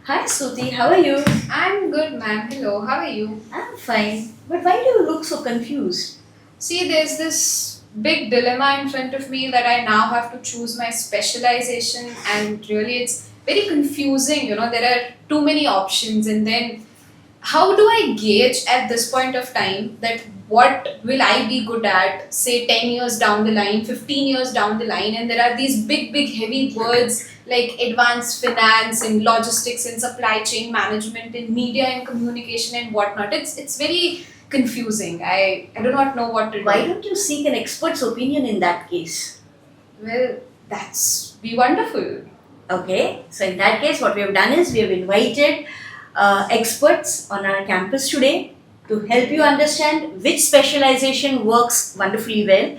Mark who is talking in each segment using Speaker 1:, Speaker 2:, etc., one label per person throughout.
Speaker 1: Hi Suti, how are you?
Speaker 2: I'm good, ma'am. Hello, how are you?
Speaker 1: I'm fine. But why do you look so confused?
Speaker 2: See, there's this big dilemma in front of me that I now have to choose my specialization, and really it's very confusing. There are too many options, and then how do I gauge at this point of time that what will I be good at, say 10 years down the line, 15 years down the line, and there are these big, heavy words like advanced finance and logistics and supply chain management and media and communication and whatnot. It's very confusing. I do not know what to
Speaker 1: Why
Speaker 2: do.
Speaker 1: don't you seek an expert's opinion in that case?
Speaker 2: Well, that's be wonderful.
Speaker 1: Okay, so in that case, what we have done is we have invited experts on our campus today to help you understand which specialization works wonderfully well.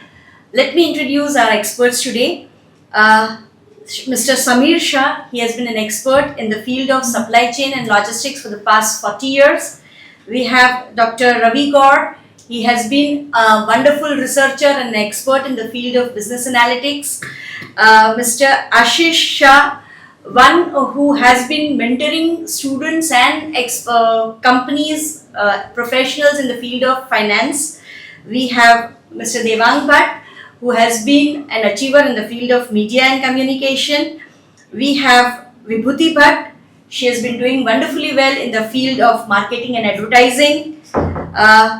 Speaker 1: Let me introduce our experts today. Uh, Mr. Samir Shah, he has been an expert in the field of supply chain and logistics for the past 40 years. We have Dr. Ravi Gaur. He has been a wonderful researcher and expert in the field of business analytics. Mr. Ashish Shah, one who has been mentoring students and companies, professionals in the field of finance. We have Mr. Devang Bhatt, who has been an achiever in the field of media and communication. We have Vibhuti Bhatt. She has been doing wonderfully well in the field of marketing and advertising.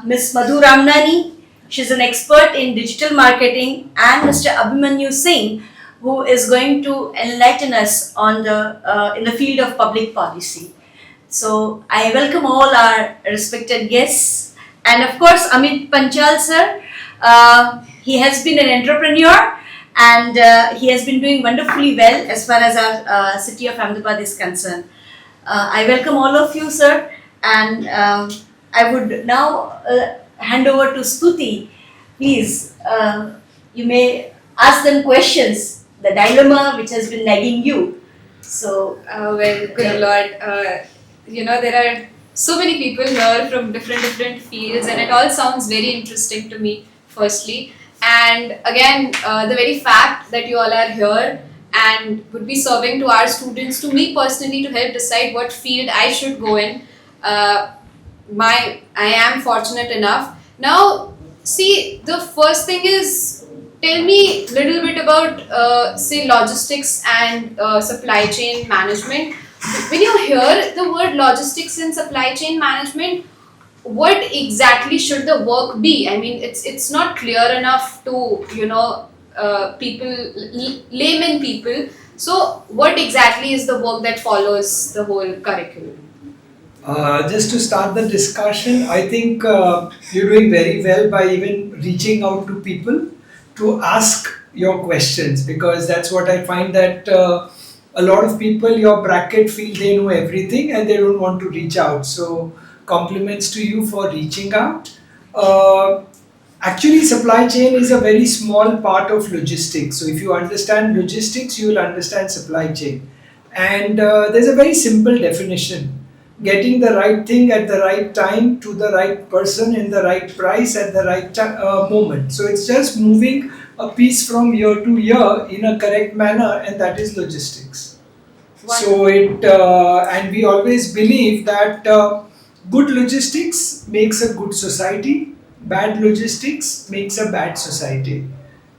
Speaker 1: Ms. Madhu Ramnani, she's an expert in digital marketing, and Mr. Abhimanyu Singh, who is going to enlighten us on the in the field of public policy. So I welcome all our respected guests, and of course Amit Panchal sir. He has been an entrepreneur, and he has been doing wonderfully well as far as our city of Ahmedabad is concerned. I welcome all of you, sir, and I would now hand over to Stuti. Please, you may ask them questions, the dilemma which has been nagging you. So,
Speaker 2: Well, good lord. There are so many people here from different fields, and it all sounds very interesting to me. Firstly, and again, the very fact that you all are here and would be serving to our students, to me personally, to help decide what field I should go in. Uh, I am fortunate enough. Now, see, the first thing is, tell me a little bit about say logistics and supply chain management. When you hear the word logistics and supply chain management, what exactly should the work be? I mean, it's not clear enough to people, layman people. So, what exactly is the work that follows the whole curriculum?
Speaker 3: Just to start the discussion, I think you're doing very well by even reaching out to people to ask your questions, because that's what I find that a lot of people, your bracket, feel they know everything and they don't want to reach out. So, compliments to you for reaching out. Uh, Actually, supply chain is a very small part of logistics. So, if you understand logistics, you will understand supply chain. And there's a very simple definition: getting the right thing at the right time to the right person in the right price at the right moment. So it's just moving a piece from year to year in a correct manner, and that is logistics. So and we always believe that good logistics makes a good society, bad logistics makes a bad society.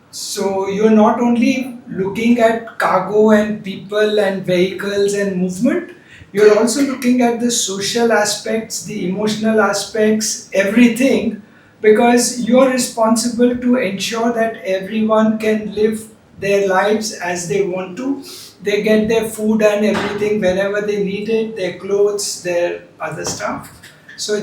Speaker 3: So you're not only looking at cargo and people and vehicles and movement, you're also looking at the social aspects, the emotional aspects, everything, because you're responsible to ensure that everyone can live their lives as they want to. They get their food and everything whenever they need it, their clothes, their other stuff. So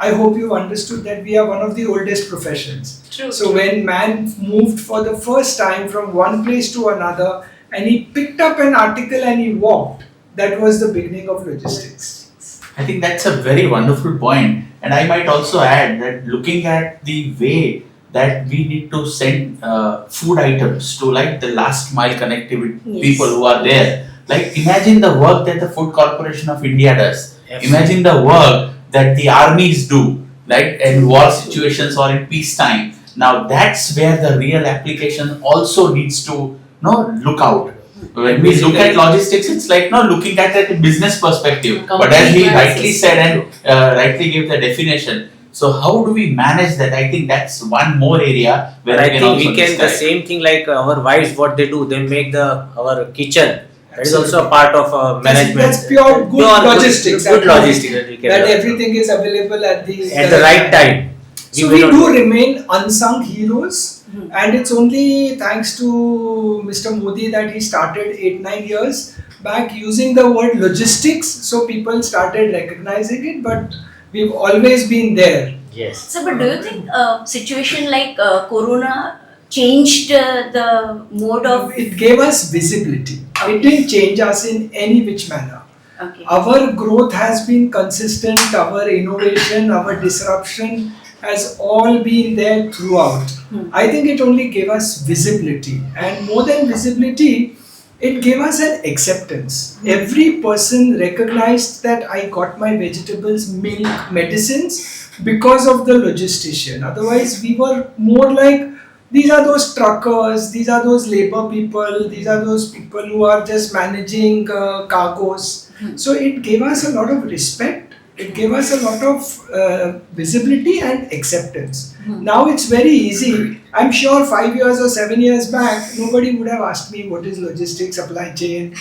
Speaker 3: I hope you understood that we are one of the oldest professions.
Speaker 2: True.
Speaker 3: So when man moved for the first time from one place to another and he picked up an article and he walked, that was the beginning of logistics.
Speaker 4: I think that's a very wonderful point. And I might also add that looking at the way that we need to send food items to like the last mile connectivity
Speaker 1: yes.
Speaker 4: people who are there. Like imagine the work that the Food Corporation of India does. Imagine the work that the armies do, like in war situations or in peacetime. Now that's where the real application also needs to look out. When we look at logistics, it's like no looking at it in business perspective. But as he rightly said and rightly gave the definition, so how do we manage that? I think that's one more area where
Speaker 5: But I
Speaker 4: we can
Speaker 5: think
Speaker 4: also
Speaker 5: we can the
Speaker 4: describe.
Speaker 5: same thing like our wives, what they do, they make our kitchen. That is also a part of management.
Speaker 3: That's pure good logistics.
Speaker 5: Good logistics that we can
Speaker 3: That
Speaker 5: do.
Speaker 3: everything is available at the
Speaker 5: right time.
Speaker 3: So
Speaker 5: may
Speaker 3: we
Speaker 5: not
Speaker 3: do
Speaker 5: know.
Speaker 3: remain unsung heroes, and it's only thanks to Mr. Modi that he started 8-9 years back using the word logistics. So people started recognizing it, but we've always been there.
Speaker 5: Yes.
Speaker 1: So, but do you think a situation like Corona changed the mode of?
Speaker 3: It gave us visibility.
Speaker 1: Okay.
Speaker 3: It didn't change us in any which manner.
Speaker 1: Okay.
Speaker 3: Our growth has been consistent, our innovation, our disruption has all been there throughout. I think it only gave us visibility, and more than visibility, it gave us an acceptance. Every person recognized that I got my vegetables, milk, medicines because of the logistician. Otherwise, we were more like these are those truckers, these are those labor people, these are those people who are just managing cargoes. So it gave us a lot of respect. It gave us a lot of visibility and acceptance. Now it's very easy. I'm sure 5 years or 7 years back, nobody would have asked me what is logistics, supply chain,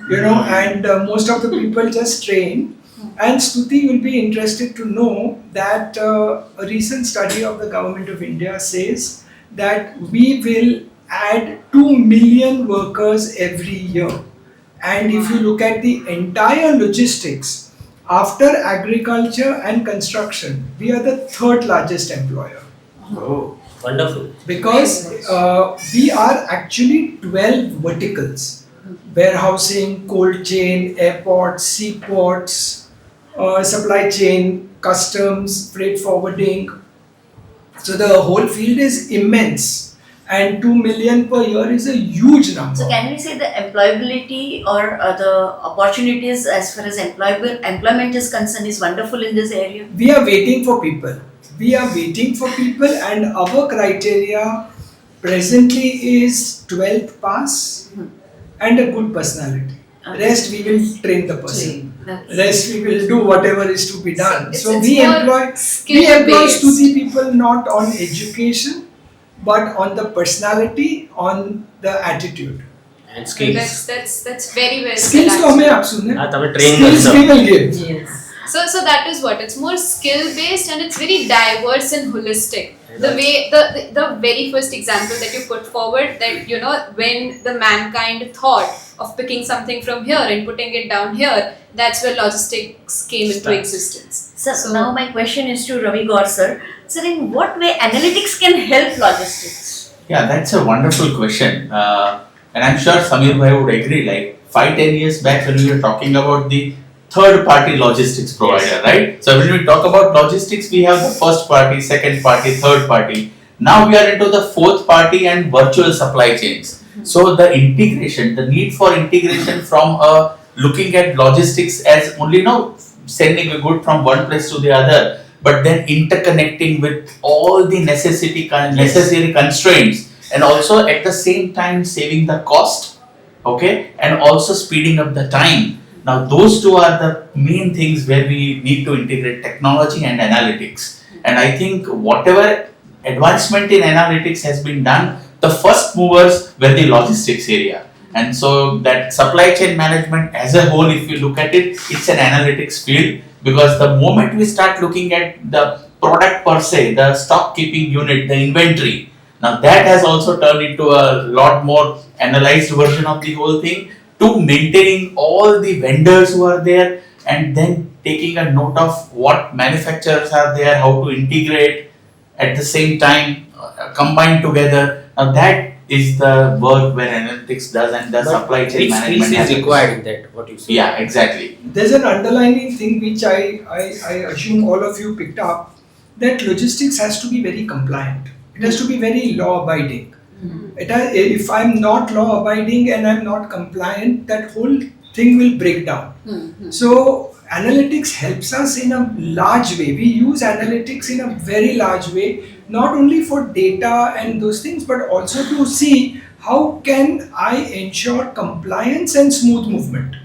Speaker 3: and most of the people just train. And Stuti will be interested to know that a recent study of the Government of India says that we will add 2 million workers every year. And if you look at the entire logistics, after agriculture and construction, we are the third largest employer.
Speaker 5: Oh, wonderful.
Speaker 3: Because we are actually 12 verticals: warehousing, cold chain, airports, seaports, supply chain, customs, freight forwarding. So the whole field is immense, and 2 million per year is a huge number.
Speaker 1: So can we say the employability or the opportunities as far as employment is concerned is wonderful in this area?
Speaker 3: We are waiting for people. We are waiting for people, and our criteria presently is 12th pass and a good personality.
Speaker 1: Okay.
Speaker 3: Rest we will train the person.
Speaker 1: Okay.
Speaker 3: Rest we will do whatever is to be done.
Speaker 2: It's
Speaker 3: we
Speaker 2: more
Speaker 3: employ
Speaker 2: skill-based.
Speaker 3: Stuti people not on education, but on the personality, on the attitude.
Speaker 5: And skills.
Speaker 2: That's very well said.
Speaker 3: Skills तो हमें आप सुने.
Speaker 5: हाँ, तो हमें train
Speaker 3: Skills
Speaker 5: करना.
Speaker 3: we will give.
Speaker 1: Yes.
Speaker 2: So that is what it's more skill based and it's very diverse and holistic. The way the very first example that you put forward, that when the mankind thought of picking something from here and putting it down here, that's where logistics came into
Speaker 5: Starts.
Speaker 2: existence.
Speaker 1: So now my question is to Ravi Gaur sir. Sir, in what way analytics can help logistics?
Speaker 4: Yeah, that's a wonderful question. And I'm sure Samir Bhai would agree, like 5-10 years back when we were talking about the third party logistics provider, right? So when we talk about logistics, we have the first party, second party, third party. Now we are into the fourth party and virtual supply chains. So the integration, the need for integration from looking at logistics as only sending a good from one place to the other, but then interconnecting with all the necessary constraints, and also at the same time saving the cost, okay, and also speeding up the time. Now those two are the main things where we need to integrate technology and analytics. And I think whatever advancement in analytics has been done, the first movers were the logistics area. And so that supply chain management as a whole, if you look at it, it's an analytics field, because the moment we start looking at the product per se, the stock keeping unit, the inventory, now that has also turned into a lot more analyzed version of the whole thing, to maintaining all the vendors who are there, and then taking a note of what manufacturers are there, how to integrate at the same time, combine together. Now that is the work where analytics does, and the supply chain
Speaker 5: Which
Speaker 4: management
Speaker 5: skills is
Speaker 4: happens.
Speaker 5: required in that? What you say?
Speaker 4: Yeah, exactly.
Speaker 3: There's an underlining thing which I assume all of you picked up, that logistics has to be very compliant. It has to be very law abiding. If I'm not law abiding and I'm not compliant, that whole thing will break down. So analytics helps us in a large way. We use analytics in a very large way, not only for data and those things, but also to see how can I ensure compliance and smooth movement?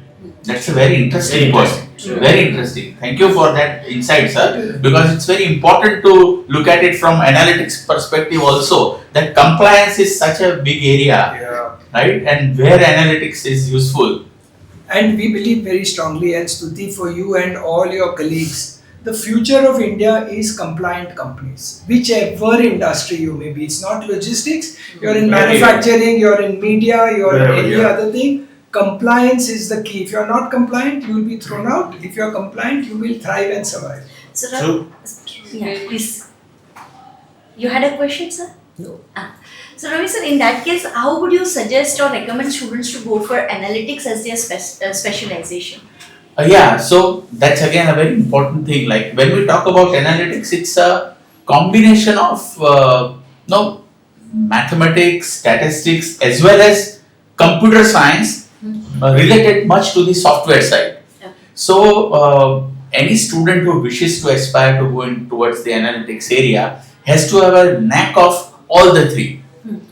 Speaker 4: That's a very interesting
Speaker 5: Very
Speaker 4: point.
Speaker 5: interesting.
Speaker 4: Very interesting. Thank you for that insight, sir. Because it's very important to look at it from analytics perspective also. That compliance is such a big area,
Speaker 3: Yeah.
Speaker 4: right? And where analytics is useful.
Speaker 3: And we believe very strongly, and Stuti, for you and all your colleagues, the future of India is compliant companies. Whichever industry you may be, it's not logistics, you're in manufacturing, you're in media, you're in
Speaker 4: Wherever,
Speaker 3: any
Speaker 4: yeah.
Speaker 3: other thing. Compliance is the key. If you're not compliant, you will be thrown out. If you're compliant, you will thrive and survive.
Speaker 1: So,
Speaker 5: True.
Speaker 1: yeah, please. You had a question, sir?
Speaker 5: No.
Speaker 1: So, Ravi sir, in that case, how would you suggest or recommend students to go for analytics as their specialization?
Speaker 4: Yeah, so that's again a very important thing. Like when we talk about analytics, it's a combination of no mathematics, statistics, as well as computer science related much to the software side.
Speaker 1: Yeah.
Speaker 4: So any student who wishes to aspire to go in towards the analytics area has to have a knack of all the three.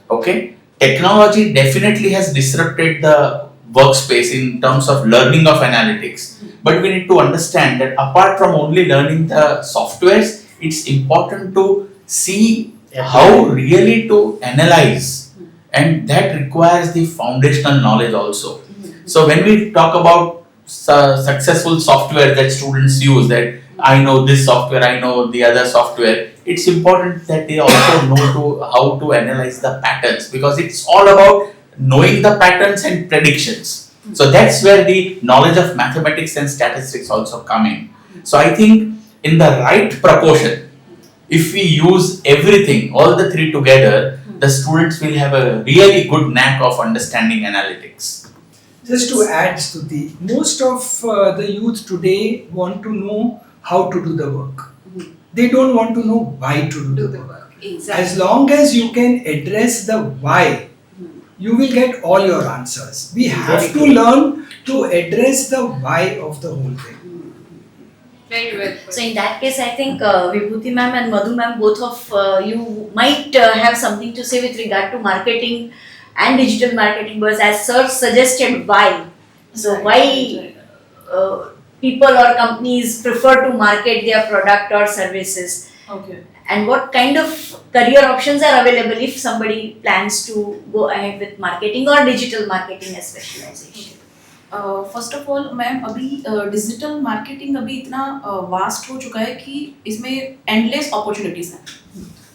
Speaker 4: Okay, technology definitely has disrupted the workspace in terms of learning of analytics, but we need to understand that apart from only learning the softwares, it's important to see how really to analyze, and that requires the foundational knowledge also. So when we talk about successful software that students use, that I know this software, I know the other software, it's important that they also know how to analyze the patterns, because it's all about knowing the patterns and predictions. So that's where the knowledge of mathematics and statistics also come in. So I think in the right proportion, if we use everything, all the three together, the students will have a really good knack of understanding analytics.
Speaker 3: Just to add, Stuti, most of the youth today want to know how to do the work. They don't want to know why to do the work.
Speaker 2: Exactly.
Speaker 3: As long as you can address the why, you will get all your answers. We have to learn to address the why of the whole thing.
Speaker 2: Very well put.
Speaker 1: So in that case, I think Vibhuti ma'am and Madhu ma'am, both of you might have something to say with regard to marketing and digital marketing, because as sir suggested, why? So why people or companies prefer to market their product or services,
Speaker 6: Okay.
Speaker 1: and what kind of career options are available if somebody plans to go ahead with marketing or digital marketing as specialization.
Speaker 6: First of all ma'am अभी digital marketing अभी इतना vast हो चुका है कि इसमें endless opportunities हैं.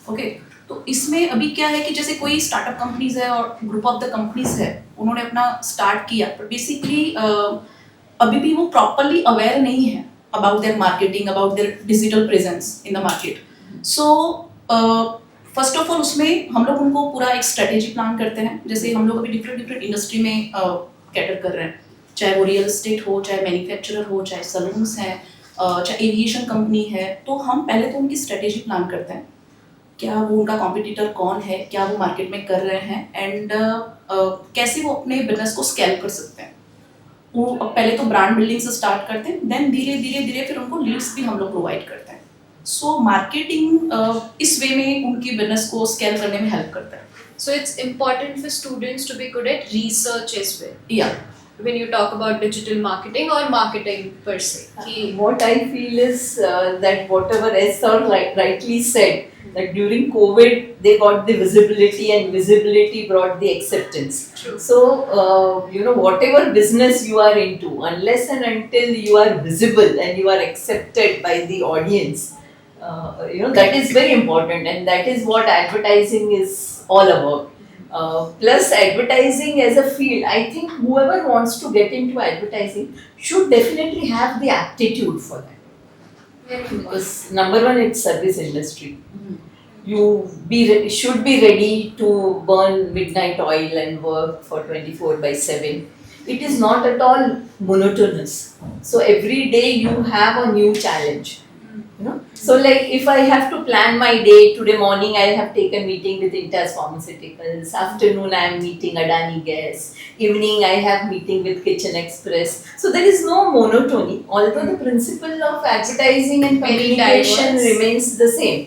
Speaker 6: Okay, तो इसमें अभी क्या है कि जैसे कोई स्टार्टअप कंपनीज है और ग्रुप ऑफ द कंपनीज है, उन्होंने अपना स्टार्ट किया, पर बेसिकली अभी भी वो प्रॉपरली अवेयर नहीं है about their marketing, about their digital presence in the market. So first of all उसमें हम लोग उनको पूरा एक स्ट्रेटेजी प्लान करते हैं. जैसे हम लोग अभी डिफरेंट इंडस्ट्री में कैटर कर रहे हैं, चाहे वो रियल एस्टेट हो, चाहे मैन्युफैक्चरर हो, चाहे सलून्स हैं, चाहे एविएशन कंपनी है. तो हम पहले तो उनकी स्ट्रेटेजी प्लान करते हैं, क्या वो उनका कॉम्पिटिटर कौन है, क्या वो मार्केट में कर रहे हैं, एंड कैसे वो अपने बिजनेस को स्केल कर सकते हैं. वो पहले तो ब्रांड बिल्डिंग से स्टार्ट करते हैं, देन धीरे धीरे फिर उनको लीड्स भी हम लोग प्रोवाइड करते हैं. सो मार्केटिंग इस वे में उनकी बिजनेस को स्केल करने में हेल्प करता है.
Speaker 2: So it's important for students to be good at research as well.
Speaker 6: Yeah.
Speaker 2: When you talk about digital marketing or marketing per se.
Speaker 7: What I feel is that whatever as sir rightly said, that during COVID they got the visibility and visibility brought the acceptance.
Speaker 2: True.
Speaker 7: So whatever business you are into, unless and until you are visible and you are accepted by the audience, that is very important, and that is what advertising is all about. Plus advertising as a field, I think whoever wants to get into advertising should definitely have the aptitude for that,
Speaker 2: Very important.
Speaker 7: because number one, it's service industry. You should be ready to burn midnight oil and work for 24/7. It is not at all monotonous. So every day you have a new challenge. So like if I have to plan my day, today morning I have taken meeting with Intas Pharmaceuticals, afternoon I am meeting Adani Gas, evening I have meeting with Kitchen Express. So there is no monotony, although the principle of advertising and
Speaker 2: Very
Speaker 7: communication
Speaker 2: diverse.
Speaker 7: remains the same.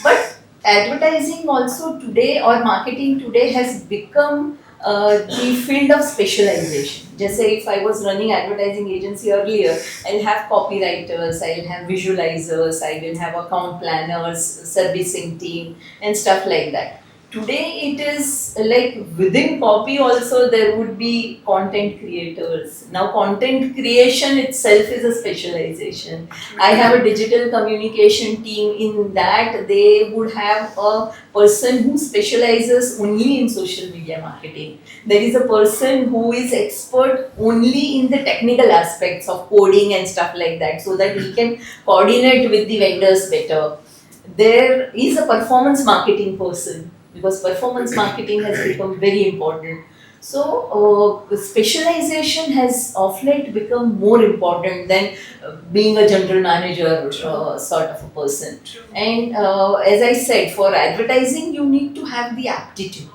Speaker 7: But advertising also today or marketing today has become the field of specialization. Just say if I was running advertising agency earlier, I'll have copywriters, I'll have visualizers, I will have account planners, servicing team and stuff like that. Today it is like within copy also there would be content creators. Now content creation itself is a specialization. I have a digital communication team. In that they would have a person who specializes only in social media marketing. There is a person who is expert only in the technical aspects of coding and stuff like that, so that he can coordinate with the vendors better. There is a performance marketing person, because performance marketing has become very important. So specialization has of late become more important than being a general manager sort of a person. And as I said, for advertising you need to have the aptitude,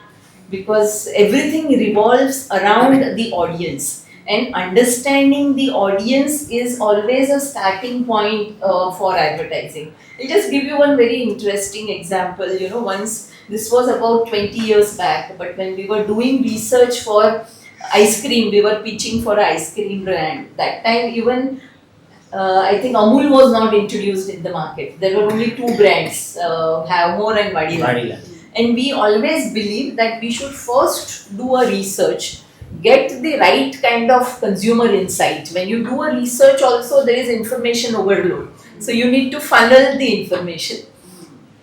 Speaker 7: because everything revolves around the audience, and understanding the audience is always a starting point for advertising. I'll just give you one very interesting example. Once, this was about 20 years back, but when we were doing research for ice cream, we were pitching for an ice cream brand. That time even I think Amul was not introduced in the market. There were only two brands, Havmor and Vadila. And we always believe that we should first do a research, get the right kind of consumer insight. When you do a research also, there is information overload. So you need to funnel the information.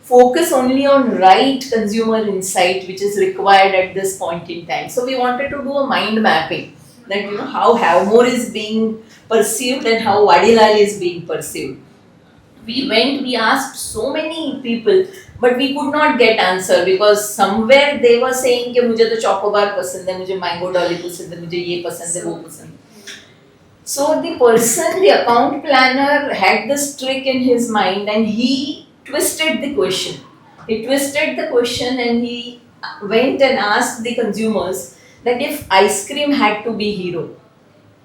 Speaker 7: Focus only on right consumer insight which is required at this point in time. So we wanted to do a mind mapping, that how Havmor is being perceived and how Vadilal is being perceived. We asked so many people, but we could not get answer, because somewhere they were saying कि मुझे तो chocobar पसंद है, मुझे mango dolly पसंद है, मुझे ये पसंद है, वो पसंद है. So the account planner had this trick in his mind, and he twisted the question. He twisted the question and he went and asked the consumers that if ice cream had to be hero,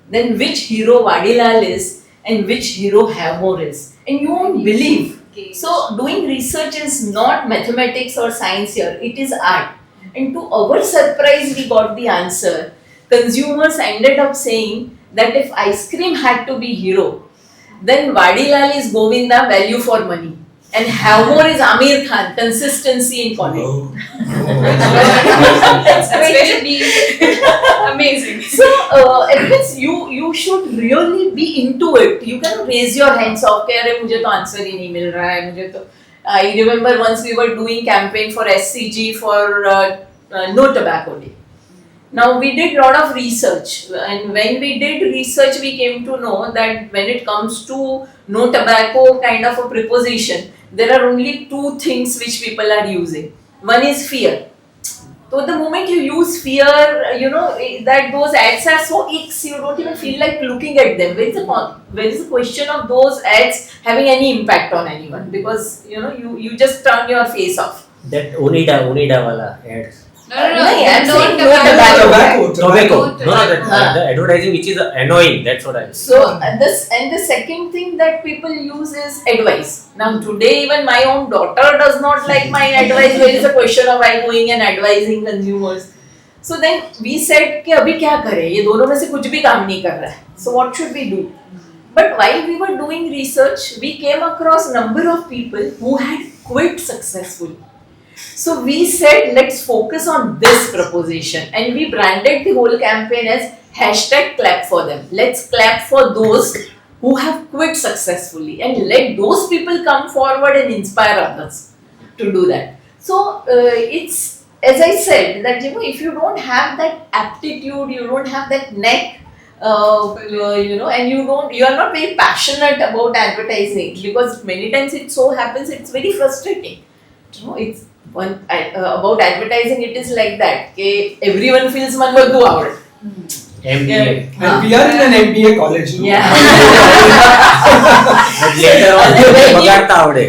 Speaker 7: then which hero Vadilal is and which hero Havmor is. And you won't believe. So doing research is not mathematics or science here, it is art. And to our surprise, we got the answer. Consumers ended up saying that if ice cream had to be hero, then Vadilal is Govinda, value for money. And Havmor is Amir Khan, consistency in quality.
Speaker 2: That's very deep. Amazing.
Speaker 7: So, Edwins, you should really be into it. You can raise your hands off, कि अरे मुझे तो answer ही नहीं मिल रहा है, मुझे तो. I remember once we were doing campaign for SCG for No Tobacco Day. Now we did a lot of research, and when we did research, we came to know that when it comes to no tobacco kind of a proposition, there are only two things which people are using. One is fear. So the moment you use fear, that those ads are so icks, you don't even feel like looking at them. Where is the question of those ads having any impact on anyone? Because you just turn your face off.
Speaker 5: That Onida wala ads.
Speaker 2: No,
Speaker 7: I'm saying
Speaker 5: Tobacco. The advertising which is annoying. That's what I.
Speaker 7: So the second thing that people use is advice. Now today even my own daughter does not like my advice. There is a question of I going and advising consumers. So then we said कि अभी क्या करें? ये दोनों में से कुछ भी काम नहीं कर रहा है. So what should we do? But while we were doing research, we came across number of people who had quit successfully. So we said, let's focus on this proposition, and we branded the whole campaign as #clap for them. Let's clap for those who have quit successfully, and let those people come forward and inspire others to do that. So it's, as I said, that if you don't have that aptitude, you don't have that knack, and you are not very passionate about advertising, because many times it so happens it's very frustrating. It's about advertising, it is like that. Okay, everyone feels man badhu avade.
Speaker 5: MBA.
Speaker 3: And we are in an MBA college. No?
Speaker 7: Yeah.
Speaker 5: But later on, बगाड़ता आवड़े.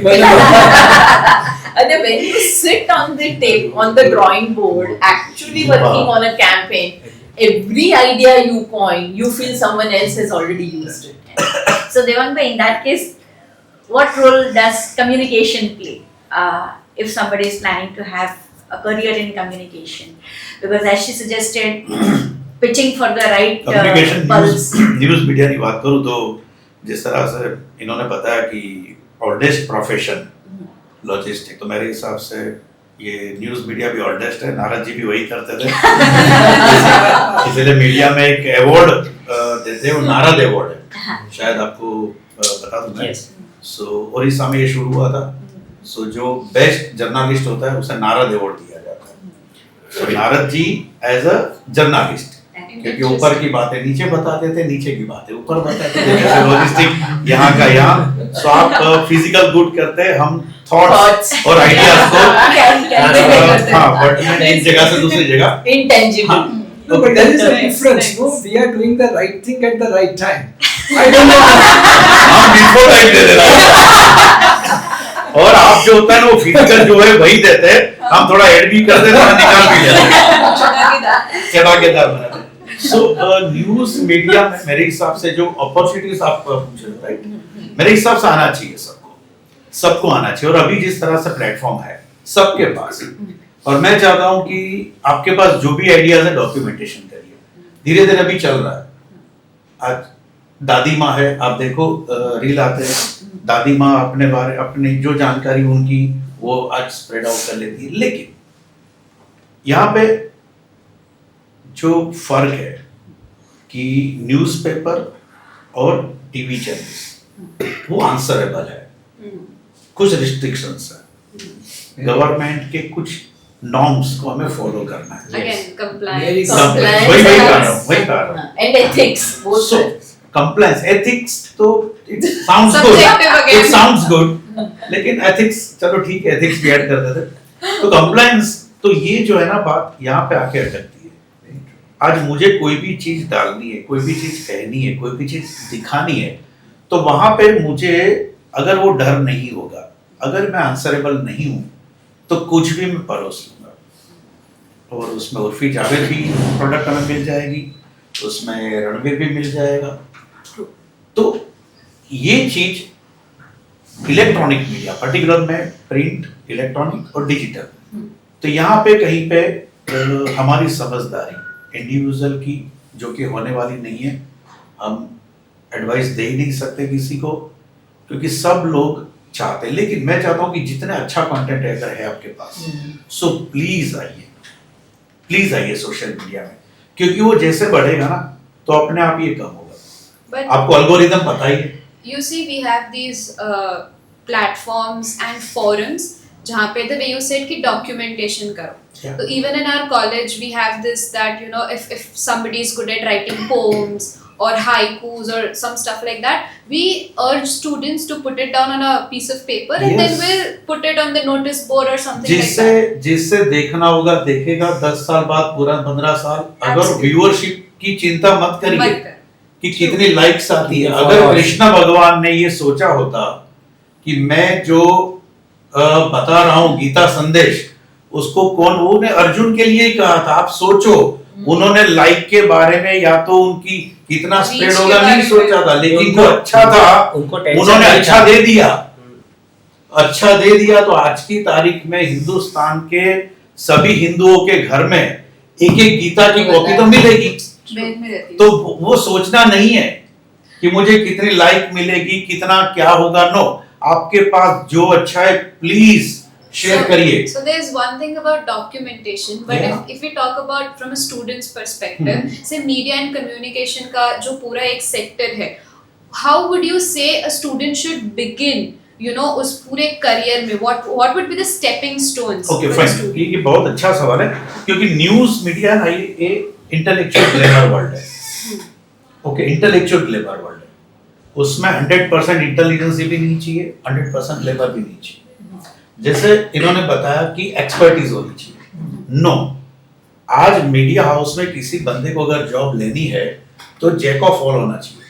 Speaker 7: And then when you sit on the drawing board, actually working on a campaign, every idea you coin, you feel someone else has already used it.
Speaker 1: So Devang bhai, in that case, what role does communication play? if somebody is planning to have a career in communication, because as she suggested, pitching for the right
Speaker 8: communication
Speaker 1: pulse.
Speaker 8: News media की बात करूँ तो जिस तरह से इन्होंने बताया कि ओल्डेस्ट प्रोफेशन लॉजिस्टिक, तो मेरे हिसाब से ये न्यूज मीडिया भी ओल्डेस्ट है। नारद जी भी वही करते थे इसलिए मीडिया में एक अवार्ड देते हैं, वो नारद अवार्ड है, शायद आपको बता दूं मैं। सो ओडिशा में ये शुरू हुआ था। सो जो बेस्ट जर्नलिस्ट होता है उसे नारद अवार्ड दिया जाता है। सो Narad ji as a journalist, क्योंकि ऊपर की बातें नीचे बताते थे, नीचे की बातें ऊपर बताते थे, जैसे लॉजिस्टिक यहाँ का यहाँ। सो आप फिजिकल गुड करते हैं, हम थॉट्स और आइडियाज को बट एक जगह से दूसरी जगह
Speaker 7: Intangible.
Speaker 3: No, but there is a difference. No, we are doing the right thing at the right time. I don't know.
Speaker 8: हम बिल्कुल राइट दे रहे हैं और आप जो होता है ना वो फिजिकल जो है वही देते हैं, हम थोड़ा ऐड भी करते हैं, थोड़ा निकाल भी लेते हैं, चढ़ाकेदार बनाते हैं। सो न्यूज मीडिया में मेरे हिसाब से जो अपॉर्चुनिटीज आप पूछ रहे हो, राइट, मेरे हिसाब से आना चाहिए सबको आना चाहिए। और अभी जिस तरह से प्लेटफॉर्म है सबके पास, और मैं चाहता हूं कि आपके पास जो भी आइडियाज है डॉक्यूमेंटेशन करिए, धीरे धीरे अभी चल रहा है। आज दादी माँ है, आप देखो रील आते हैं, दादी माँ अपने बारे अपनी जो जानकारी उनकी वो आज स्प्रेड आउट कर लेती है। लेकिन यहाँ पे जो फर्क है कि न्यूज़पेपर और टीवी चैनल वो आंसरेबल है, कुछ रिस्ट्रिक्शंस है, गवर्नमेंट के कुछ नॉर्म्स को हमें फॉलो करना है।
Speaker 2: Again, compliance.
Speaker 3: Very
Speaker 7: Compliance.
Speaker 8: वही कह रहा हूँ।
Speaker 7: And ethics. Both
Speaker 8: So,
Speaker 7: sides.
Speaker 8: compliance, ethics तो it sounds good,
Speaker 2: Subjective again.
Speaker 8: it sounds good, लेकिन ethics चलो ठीक है, ethics भी ऐड कर देते। तो compliance तो ये जो है ना बात यहाँ पे आके अटकती है। आज मुझे कोई भी चीज डालनी है, कोई भी चीज कहनी है, कोई भी चीज दिखानी है, तो वहां पे मुझे अगर वो डर नहीं होगा, अगर मैं आंसरेबल नहीं हूँ, तो कुछ भी मैं परोस लूंगा। और उसमें उर्फी जावेद भी प्रोडक्ट हमें मिल जाएगी, उसमें रणवीर भी मिल जाएगा। तो ये चीज इलेक्ट्रॉनिक मीडिया, पर्टिकुलर में प्रिंट, इलेक्ट्रॉनिक और डिजिटल, तो यहाँ पे कहीं पे हमारी समझदारी इंडिविजुअल की जो कि होने वाली नहीं है, हम एडवाइस दे ही नहीं सकते किसी को, क्योंकि सब लोग चाहते हैं। लेकिन मैं चाहता हूँ कि जितना अच्छा कंटेंट अगर है आपके पास, सो प्लीज आइए सोशल मीडिया में, क्योंकि वो जैसे बढ़ेगा ना तो अपने आप ये कम होगा।
Speaker 2: But
Speaker 8: आपको एल्गोरिदम पता ही है।
Speaker 2: you see, we have these platforms and forums जहाँ पे the way you said कि documentation करो.
Speaker 8: Yeah.
Speaker 2: So even in our college we have this that you know if somebody is good at writing poems or haikus or some stuff like that, we urge students to put it down on a piece of paper and then
Speaker 8: Yes.
Speaker 2: we'll put it on the notice board or something like
Speaker 8: जिससे
Speaker 2: that.
Speaker 8: जिससे देखना होगा देखेगा 10 साल बाद, पूरा 15 साल। अगर
Speaker 2: Absolutely.
Speaker 8: व्यूअरशिप की चिंता मत करिए
Speaker 2: मत कर।
Speaker 8: कि कितनी लाइक्स आती है।
Speaker 5: कितनी
Speaker 8: अगर
Speaker 5: followers।
Speaker 8: कृष्ण भगवान ने ये सोचा होता कि मैं जो बता रहा हूँ गीता संदेश, उसको कौन, वो ने अर्जुन के लिए ही कहा था। आप सोचो, उन्होंने लाइक के बारे में या तो उनकी कितना स्प्रेड
Speaker 2: Reach
Speaker 8: होगा
Speaker 2: के
Speaker 8: नहीं
Speaker 2: बारे
Speaker 8: सोचा था, लेकिन
Speaker 5: उनको-
Speaker 8: वो अच्छा था,
Speaker 5: उनको tension
Speaker 8: उन्होंने
Speaker 5: नहीं
Speaker 8: अच्छा
Speaker 5: था।
Speaker 8: दे दिया, अच्छा दे दिया। तो आज की तारीख में हिंदुस्तान के सभी हिंदुओं के घर में एक एक गीता की कॉपी तो मिलेगी।
Speaker 6: बेद में रहती है।
Speaker 8: तो वो सोचना नहीं है कि मुझे कितनी लाइक मिलेगी, कितना क्या होगा। नो, आपके पास जो अच्छा है प्लीज शेयर करिए।
Speaker 2: So there's one thing about documentation, but
Speaker 8: Yeah.
Speaker 2: if we talk about from a student's perspective, say media and communication का जो पूरा एक sector है, how would you say a student should begin, you know, उस पूरे career में what would be the stepping stones?
Speaker 8: Okay
Speaker 2: for a
Speaker 8: fine,
Speaker 2: student?
Speaker 8: ये बहुत अच्छा सवाल है, क्योंकि न्यूज मीडिया ना ये इंटेलेक्चुअल ग्लैमर वर्ल्ड है। ओके, इंटेलेक्चुअल ग्लैमर वर्ल्ड है, उसमें 100% इंटेलिजेंस भी नहीं चाहिए, 100% ग्लैमर भी नहीं चाहिए। जैसे इन्होंने बताया कि एक्सपर्टीज होनी चाहिए। नो, आज मीडिया हाउस में किसी बंदे को अगर जॉब लेनी है तो जैक ऑफ ऑल होना चाहिए।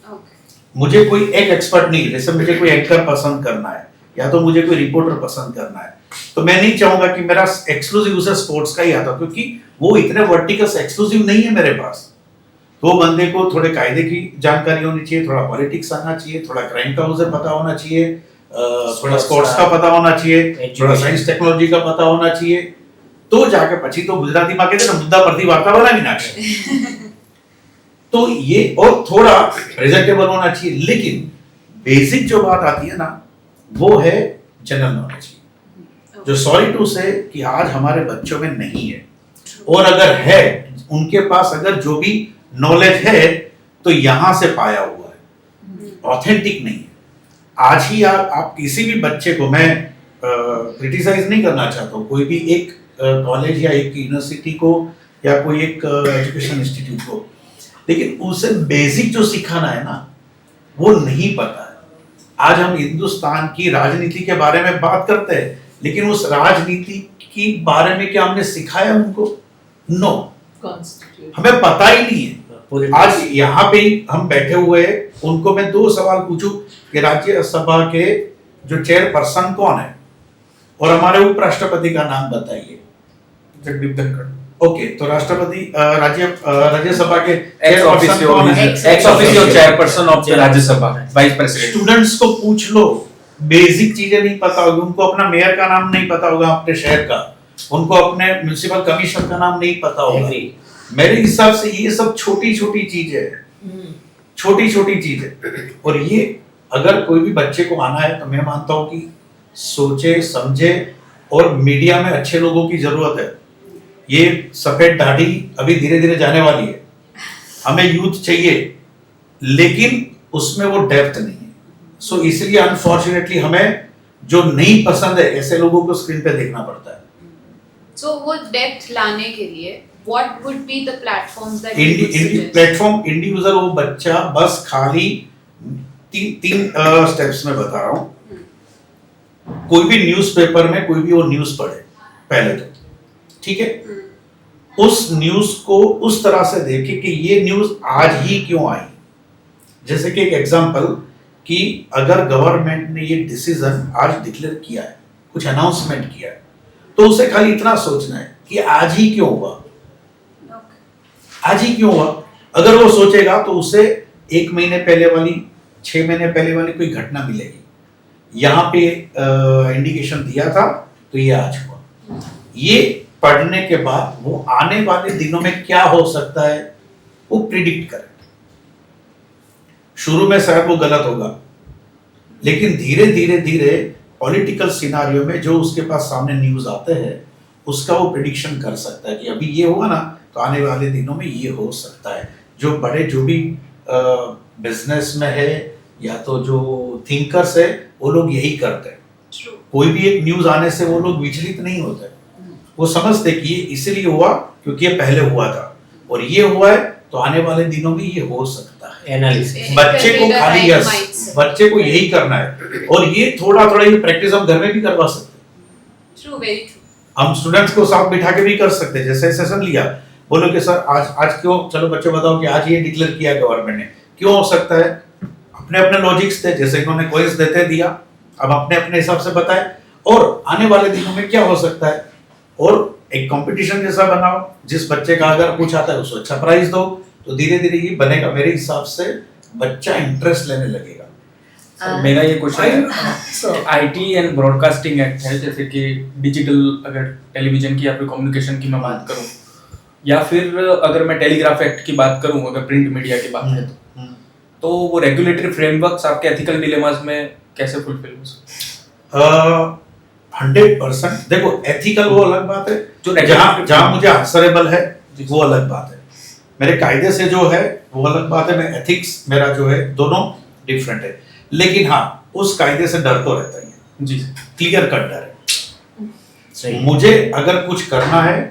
Speaker 2: Okay.
Speaker 8: मुझे कोई एक एक्सपर्ट नहीं, जैसे मुझे कोई एंकर पसंद करना है या तो मुझे कोई रिपोर्टर पसंद करना है, तो मैं नहीं चाहूंगा कि मेरा एक्सक्लूसिव उसे स्पोर्ट्स का ही आता, क्योंकि वो इतने वर्टिकल एक्सक्लूसिव नहीं है मेरे पास। तो बंदे को थोड़े कायदे की जानकारी होनी चाहिए, थोड़ा पॉलिटिक्स आना चाहिए, थोड़ा क्राइम का उसे पता होना चाहिए, थोड़ा स्पोर्ट्स का पता होना चाहिए, थोड़ा
Speaker 5: Education.
Speaker 8: साइंस टेक्नोलॉजी का पता होना चाहिए, तो जाके પછી तो गुजराती में कहते हैं मुद्दा परથી वार्ता बनावी नाखशे। तो ये और थोड़ा प्रेजेंटेबल होना चाहिए, लेकिन बेसिक जो बात आती है ना वो है जनरल नॉलेज की, जो सॉरी टू से कि आज हमारे बच्चों में नहीं है, और अगर है उनके पास अगर जो भी नॉलेज है तो यहाँ से पाया हुआ है, ऑथेंटिक नहीं है। आज ही आप किसी भी बच्चे को, मैं क्रिटिसाइज नहीं करना चाहता हूँ कोई भी एक कॉलेज या एक यूनिवर्सिटी को या कोई एक एजुकेशन इंस्टीट्यूट को, लेकिन उसे बेसिक जो सिखाना है ना वो नहीं पता है। आज हम हिंदुस्तान की राजनीति के बारे में बात करते हैं, लेकिन उस राजनीति की बारे में क्या हमने सिखाया उनको? नो, हमें पता ही नहीं है। आज यहाँ पे हम बैठे हुए हैं, उनको मैं 2 सवाल पूछूं कि राज्यसभा के जो चेयरपर्सन कौन है और हमारे उपराष्ट्रपति का नाम बताइए।
Speaker 3: जगदीप धनखड़।
Speaker 8: ओके, तो राष्ट्रपति राज्यसभा के
Speaker 9: एक्स
Speaker 8: चेयरपर्सन
Speaker 9: ऑफिशियो
Speaker 8: कौन है?
Speaker 9: Ex officio chairperson of the Rajya Sabha, vice president.
Speaker 8: Students को पूछ लो, बेसिक चीजें नहीं पता होगी उनको, अपना मेयर का नाम नहीं पता होगा अपने शहर का, उनको अपने म्युनिसिपल कमिश्नर का नाम नहीं पता होगा। मेरे हिसाब से ये सब छोटी छोटी चीजें है, छोटी छोटी चीजें, और ये अगर कोई भी बच्चे को आना है तो मैं मानता हूँ कि सोचे समझे, और मीडिया में अच्छे लोगों की जरूरत है। ये सफेद दाढ़ी अभी धीरे धीरे जाने वाली है, हमें यूथ चाहिए, लेकिन उसमें वो डेप्थ नहीं है। सो इसलिए अनफॉर्चुनेटली हमें जो नहीं पसंद है ऐसे लोगों को स्क्रीन पे देखना पड़ता है।
Speaker 2: So वो डेप्थ लाने के लिए what would be the platforms that you would suggest?
Speaker 8: Platform individual, वो बच्चा बस खाली तीन स्टेप्स में बता रहा हूँ। कोई भी न्यूज़पेपर में कोई भी वो न्यूज़ पढ़े पहले तो, ठीक है, उस न्यूज़ को उस तरह से देखे कि ये न्यूज़ आज ही क्यों आई। जैसे कि एक एग्जांपल कि अगर गवर्नमेंट ने ये डिसीजन आज डिक्लेयर किया है, कुछ अनाउंसमेंट किया है, तो उसे खाली इतना सोचना है कि आज ही क्यों हुआ, आज ही क्यों हुआ। अगर वो सोचेगा तो उसे 1 महीने पहले वाली, 6 महीने पहले वाली कोई घटना मिलेगी, यहाँ पे इंडिकेशन दिया था तो ये आज हुआ। ये पढ़ने के बाद वो आने वाले दिनों में क्या हो सकता है वो प्रिडिक्ट करे। शुरू में शायद वो गलत होगा, लेकिन धीरे धीरे धीरे पॉलिटिकल सिनारियो में जो उसके पास सामने न्यूज़ आते हैं उसका वो प्रिडिक्शन कर सकता है कि अभी ये होगा ना तो आने वाले दिनों में ये हो सकता है। जो बड़े जो भी बिजनेस में है या तो जो थिंकर्स है वो लोग यही करते हैं।
Speaker 2: True.
Speaker 8: कोई भी एक न्यूज़ आने से वो लोग विचलित नहीं होते, वो समझते कि ये इसलिए हुआ क्योंकि ये पहले हुआ था और ये हुआ है तो आने वाले दिनों में ये हो सकता है।
Speaker 5: एनालिसिस।
Speaker 8: बच्चे को खाली यस, बच्चे को यही करना है, और ये थोड़ा थोड़ा ये प्रैक्टिस हम घर में भी करवा सकते हैं।
Speaker 2: True, very true.
Speaker 8: हम स्टूडेंट्स को साथ बिठा के भी कर सकते हैं। जैसे सेशन लिया, बोलो कि सर आज क्यों, चलो बच्चों बताओ कि आज ये डिक्लेयर किया गवर्नमेंट ने, क्यों हो सकता है। अपने अपने लॉजिक्स थे, जैसे इन्होंने क्वेश्चंस देते दिया, अब अपने अपने हिसाब से बताए, और आने वाले दिनों में क्या हो सकता है, और एक कंपटीशन जैसा बनाओ। जिस बच्चे का अगर कुछ आता है उसको अच्छा प्राइज दो, तो धीरे धीरे ये बनेगा। मेरे हिसाब से बच्चा इंटरेस्ट लेने लगेगा।
Speaker 9: मेरा ये क्वेश्चन है, आईटी एंड ब्रॉडकास्टिंग एक्ट है, जैसे कि डिजिटल, अगर टेलीविजन की या फिर कम्युनिकेशन की मैं बात करूं, या फिर अगर मैं टेलीग्राफ एक्ट की बात करूं, अगर प्रिंट मीडिया की बात है तो वो रेगुलेटरी फ्रेमवर्क्स आपके एथिकल डिलेमास में कैसे फुलफिल हो सकते हैं?
Speaker 8: 100% देखो, एथिकल वो अलग बात है,
Speaker 9: जो
Speaker 8: जहाँ मुझे आंसरेबल है वो अलग बात है, मेरे कायदे से जो है वो अलग बात है, मैं एथिक्स मेरा जो है दोनों डिफरेंट है। लेकिन हाँ, उस कायदे से डर तो रहता ही है
Speaker 9: जी,
Speaker 8: क्लियर कट डर है।
Speaker 5: सही।
Speaker 8: मुझे अगर कुछ करना है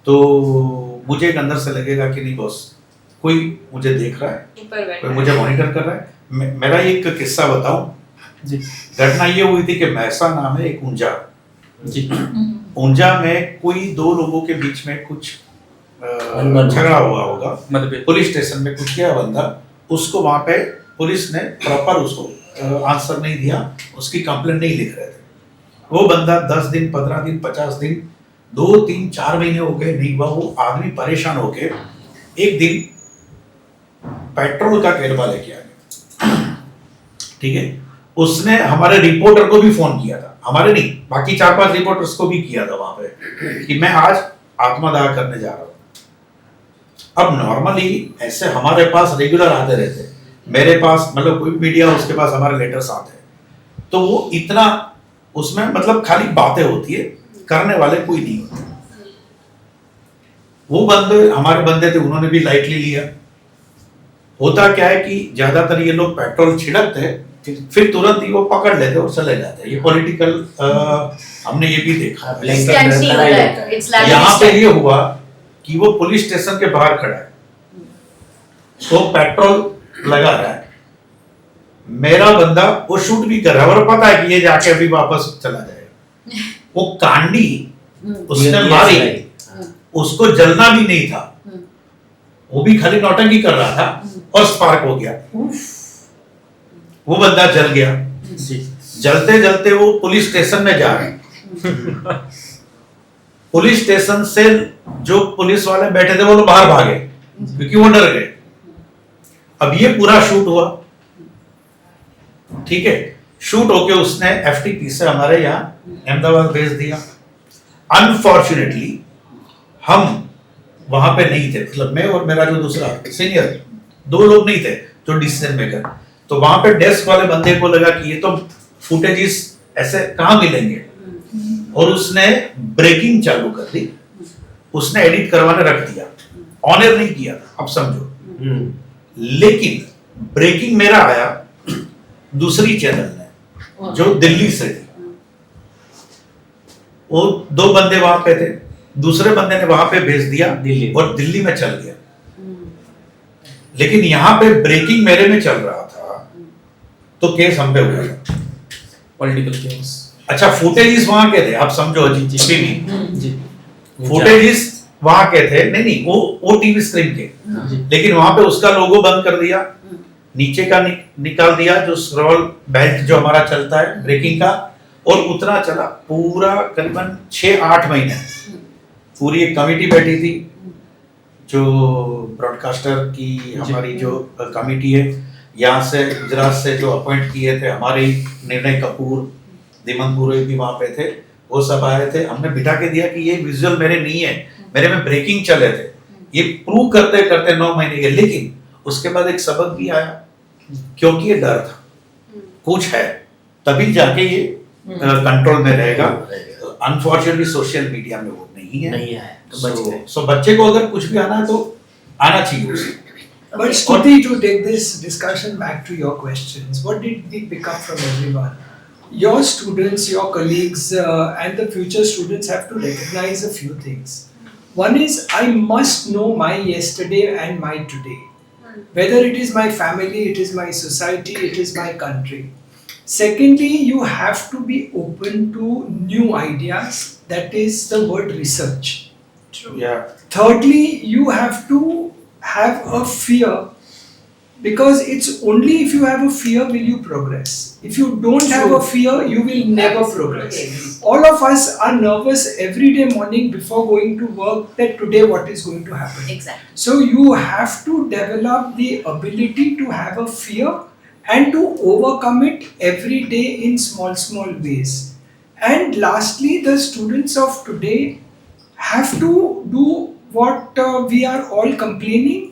Speaker 8: तो मुझे एक अंदर से लगेगा कि नहीं बॉस, कोई मुझे देख रहा है,
Speaker 2: ऊपर बैठा
Speaker 8: कोई मुझे मॉनिटर कर रहा है। मेरा एक किस्सा बताऊं
Speaker 9: जी
Speaker 8: घटना ये हुई थी कि महसा नाम है एक ऊंजा,
Speaker 9: जी,
Speaker 8: ऊंजा में कोई 2 लोगों के बीच में कुछ झगड़ा हुआ होगा,
Speaker 9: मतभेद।
Speaker 8: पुलिस स्टेशन में कुछ किया बंदा, उसको वहां पे पुलिस ने प्रॉपर उसको आंसर नहीं दिया, उसकी कंप्लेंट नहीं लिख रहे थे। वो बंदा 10 दिन 15 दिन 50 दिन 2 3 4 महीने हो गए नहीं हुआ। वो आदमी परेशान होके एक दिन पेट्रोल का केरबा लेके आ गया, ठीक है, उसने हमारे रिपोर्टर को भी फोन किया था, हमारे नहीं बाकी 4-5 रिपोर्टर्स को भी किया था वहां पे कि मैं आज आत्मदाह करने जा रहा हूँ। अब नॉर्मली ऐसे हमारे पास रेगुलर आते रहते, मेरे पास मतलब कोई मीडिया उसके पास हमारे लेटर्स आते हैं, तो वो इतना उसमें मतलब खाली बातें होती है, करने वाले कोई नहीं होते। वो बंदे हमारे बंदे थे, उन्होंने भी लाइटली लिया। होता क्या है कि ज्यादातर ये लोग पेट्रोल छिड़कते हैं, फिर तुरंत ही वो पकड़ लेते और चले जाते हैं। ये पॉलिटिकल हमने ये भी देखा है।
Speaker 1: Instantly होता है. It's like
Speaker 8: यहाँ पे
Speaker 1: instant.
Speaker 8: ये हुआ कि वो पुलिस स्टेशन के बाहर खड़ा है, तो पेट्रोल लगा रहा है, मेरा बंदा वो शूट भी कर रहा है और पता है कि ये जाके अभी वापस चला जाएगा। वो कांडी उसने मारी, उसको जलना भी नहीं था, वो भी खाली नौटंकी कर रहा था और स्पार्क हो गया, वो बंदा जल गया। जलते जलते वो पुलिस स्टेशन में जा रहे हैं। पुलिस स्टेशन से जो पुलिस वाले बैठे थे वो लोग बाहर भागे क्योंकि वो डर गए। अब ये पूरा शूट हुआ, ठीक है, शूट होके उसने एफटीपी से हमारे यहाँ अहमदाबाद भेज दिया। अनफॉर्चुनेटली हम वहां पे नहीं थे, मतलब मैं और मेरा जो दूसरा सीनियर 2 लोग नहीं थे जो डिसीजन मेकर। तो वहां पे डेस्क वाले बंदे को लगा कि ये तो फुटेजेस ऐसे कहां मिलेंगे, और उसने ब्रेकिंग चालू कर दी, उसने एडिट करवाने रख दिया, ऑनर नहीं किया, अब समझो। लेकिन ब्रेकिंग मेरा आया दूसरी चैनल ने जो दिल्ली से थी, वो 2 बंदे वहां पे थे, दूसरे बंदे ने वहां पे भेज दिया
Speaker 5: दिल्ली।
Speaker 8: और दिल्ली में चल गया। लेकिन यहाँ पे ब्रेकिंग मेरे में चल रहा था, तो केस हम पे हुआ था।
Speaker 9: Political case.
Speaker 8: अच्छा, फुटेजेस वहां के थे, आप समझो जी, फुटेजेस वहां के थे, नहीं वो टीवी स्क्रीन के, लेकिन वहां पे उसका लोगो बंद कर दिया, नीचे का निकाल दिया जो स्क्रॉल बेल्ट जो हमारा चलता है ब्रेकिंग का, और उतना चला पूरा करीबन 6-8 महीने। पूरी एक कमेटी बैठी थी जो ब्रॉडकास्टर की हमारी जो कमेटी है, यहाँ से गुजरात से जो अपॉइंट किए थे हमारे निर्णय कपूर, दिमन पुरोहित भी वहां पे थे, वो सब आए थे। हमने बिठा के दिया कि ये विजुअल मेरे नहीं है, मेरे में ब्रेकिंग चले थे, ये प्रूव करते करते 9 महीने के। लेकिन उसके बाद एक सबक भी आया, क्योंकि ये डर था कुछ है तभी जाके ये कंट्रोल में रहेगा। अनफॉर्चुनेटली सोशल मीडिया में वो नहीं है,
Speaker 5: तो बच गए।
Speaker 8: सो बच्चे को अगर कुछ भी आना है तो आना चाहिए उसे।
Speaker 3: But Stuti, to take this discussion back to your questions, what did we pick up from everyone? Your students, your colleagues, and the future students have to recognize a few things. One is, I must know my yesterday and my today. Whether it is my family, it is my society, it is my country. Secondly, you have to be open to new ideas. That is the word research.
Speaker 8: Yeah.
Speaker 3: Thirdly, you have to have a fear, because it's only if you have a fear will you progress. If you don't have a fear, you will never progress. All of us are nervous every day morning before going to work that today what is going to happen.
Speaker 1: Exactly.
Speaker 3: So you have to develop the ability to have a fear and to overcome it every day in small ways. And lastly, the students of today have to do what we are all complaining,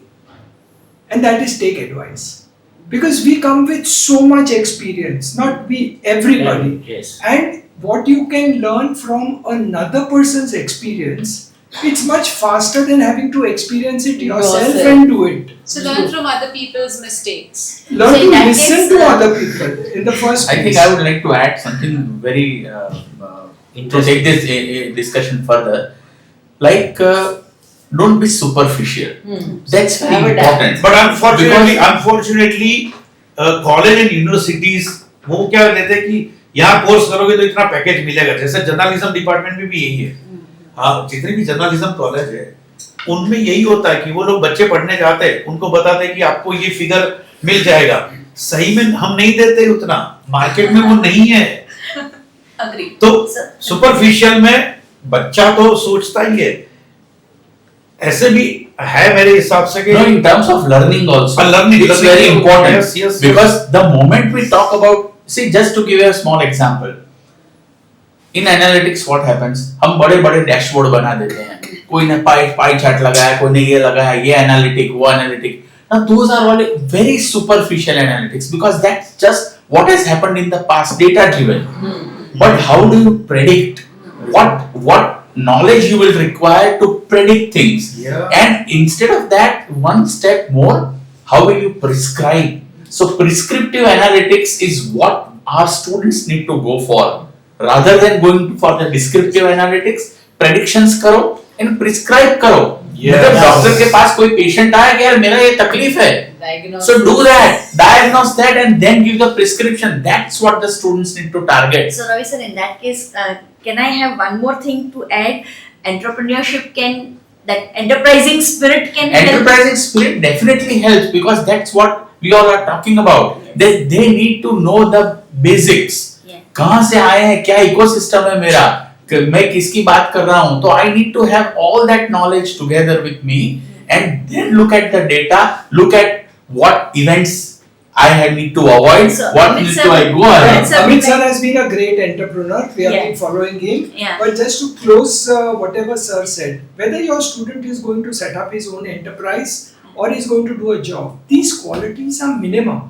Speaker 3: and that is take advice, because we come with so much experience, not we, everybody.
Speaker 5: Yes.
Speaker 3: And what you can learn from another person's experience, it's much faster than having to experience it yourself and do it.
Speaker 2: So learn from other people's mistakes.
Speaker 3: Learn
Speaker 1: So in
Speaker 3: to
Speaker 1: that
Speaker 3: listen
Speaker 1: case,
Speaker 3: to other people in the first
Speaker 4: I think
Speaker 3: place.
Speaker 4: I would like to add something very to take this discussion further. Like, don't be superficial. That's very
Speaker 7: Have a
Speaker 4: important.
Speaker 8: But unfortunately, college and universities वो क्या कहते हैं कि यहाँ course करोगे तो इतना package मिलेगा। जैसे जर्नलिज्म डिपार्टमेंट में भी यही है। हाँ, जितने भी जर्नलिज्म कॉलेज है उनमें यही होता है कि वो लोग बच्चे पढ़ने जाते हैं, उनको बताते हैं कि आपको ये फिगर मिल जाएगा। सही में हम नहीं देते उतना, मार्केट में वो नहीं है।
Speaker 1: Agree.
Speaker 8: तो
Speaker 1: Sir.
Speaker 8: सुपरफिशियल में बच्चा तो सोचता ही है, ऐसे भी है मेरे हिसाब से कि
Speaker 4: No, in terms of learning also,
Speaker 8: learning
Speaker 4: it's very important
Speaker 8: yes,
Speaker 4: because the moment we talk about See, just to give you a small example, in analytics what happens, हम बड़े बड़े डैशबोर्ड बना देते हैं, कोई ने पाई चार्ट लगाया, कोई ने ये लगाया, ये एनालिटिक, वो analytic. Now those are all very superficial analytics because that's just what has happened in the past, data driven. But how do you predict what knowledge you will require to predict things?
Speaker 3: Yeah.
Speaker 4: And instead of that, one step more, how will you prescribe? So prescriptive analytics is what our students need to go for. Rather than going for the descriptive analytics, predictions करो and prescribe करो. मतलब doctor के पास कोई patient आया कि यार मेरा ये तकलीफ है, so do that, diagnose that and then give the prescription. That's what the students need to target.
Speaker 1: So Ravi sir, in that case, can I have one more thing to add? Entrepreneurship can, that enterprising spirit can help.
Speaker 4: Enterprising spirit definitely helps because that's what we all are talking about. They need to know the basics.
Speaker 1: Yeah.
Speaker 4: कहाँ से आए हैं, क्या ecosystem है मेरा, मैं किसकी बात कर रहा हूँ, तो I need to have all that knowledge together with me and then look at the data, look at what events I need to avoid,
Speaker 1: So,
Speaker 4: what
Speaker 1: Amit
Speaker 4: need
Speaker 1: sir,
Speaker 4: to I go ahead.
Speaker 1: Sir,
Speaker 3: Amit sir has been a great entrepreneur. We have
Speaker 1: Yeah.
Speaker 3: been following him.
Speaker 1: Yeah.
Speaker 3: But just to close whatever sir said, whether your student is going to set up his own enterprise or is going to do a job, these qualities are minimum.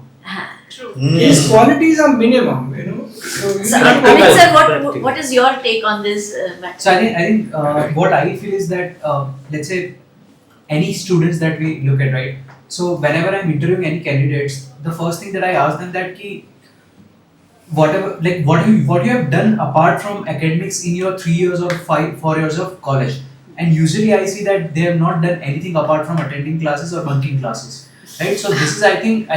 Speaker 3: These qualities are minimum, you know. So you
Speaker 1: So,
Speaker 3: need to-
Speaker 1: Amit sir, what is your take on this matter?
Speaker 10: So I think what I feel is that let's say any students that we look at, right? So whenever I'm interviewing any candidates, the first thing that I ask them that ki whatever, like what you have done apart from academics in your 3 years or 4 years of college, and usually I see that they have not done anything apart from attending classes or bunking classes, right? So this is I think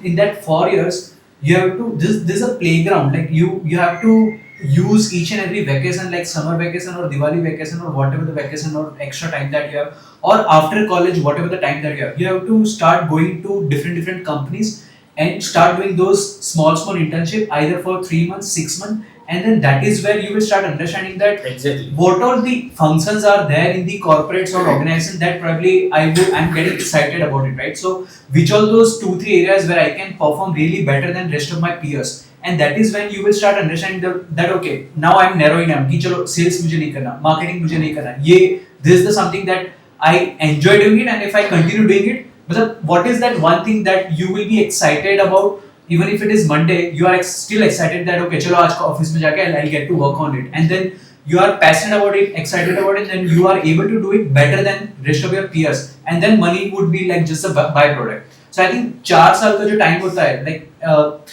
Speaker 10: in that 4 years you have to this is a playground, like you have to use each and every vacation, like summer vacation or Diwali vacation or whatever the vacation or extra time that you have, or after college whatever the time that you have to start going to different companies and start doing those small internship either for 3 months, 6 months, and then that is where you will start understanding that
Speaker 5: Exactly.
Speaker 10: what all the functions are there in the corporates or organizations that probably I'm getting excited about it, right? So which all those 2-3 areas where I can perform really better than rest of my peers, and that is when you will start understanding that okay, now I'm narrowing down कि चलो sales मुझे नहीं करना, marketing मुझे नहीं करना, ये this is the something that I enjoy doing it, and if I continue doing it, मतलब what is that one thing that you will be excited about? Even if it is Monday, you are still excited that okay, चलो आज का office में जाके I'll get to work on it, and then you are passionate about it, excited about it, then you are able to do it better than rest of your peers, and then money would be like just a byproduct. So I think 4 साल का जो time होता है, like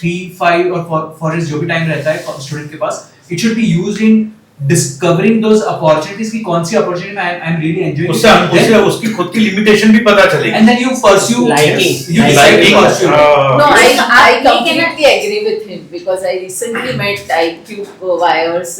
Speaker 10: 3, 5 और for जो भी time रहता है student के पास, it should be used in discovering those opportunities कि कौन सी opportunity में I'm really enjoying.
Speaker 8: उससे उसकी खुद की limitation भी पता चलेगी.
Speaker 10: And then you pursue
Speaker 5: Liking.
Speaker 10: you decide to pursue.
Speaker 7: No, I
Speaker 1: We cannot-
Speaker 7: completely agree with him because I recently met iCube Wire's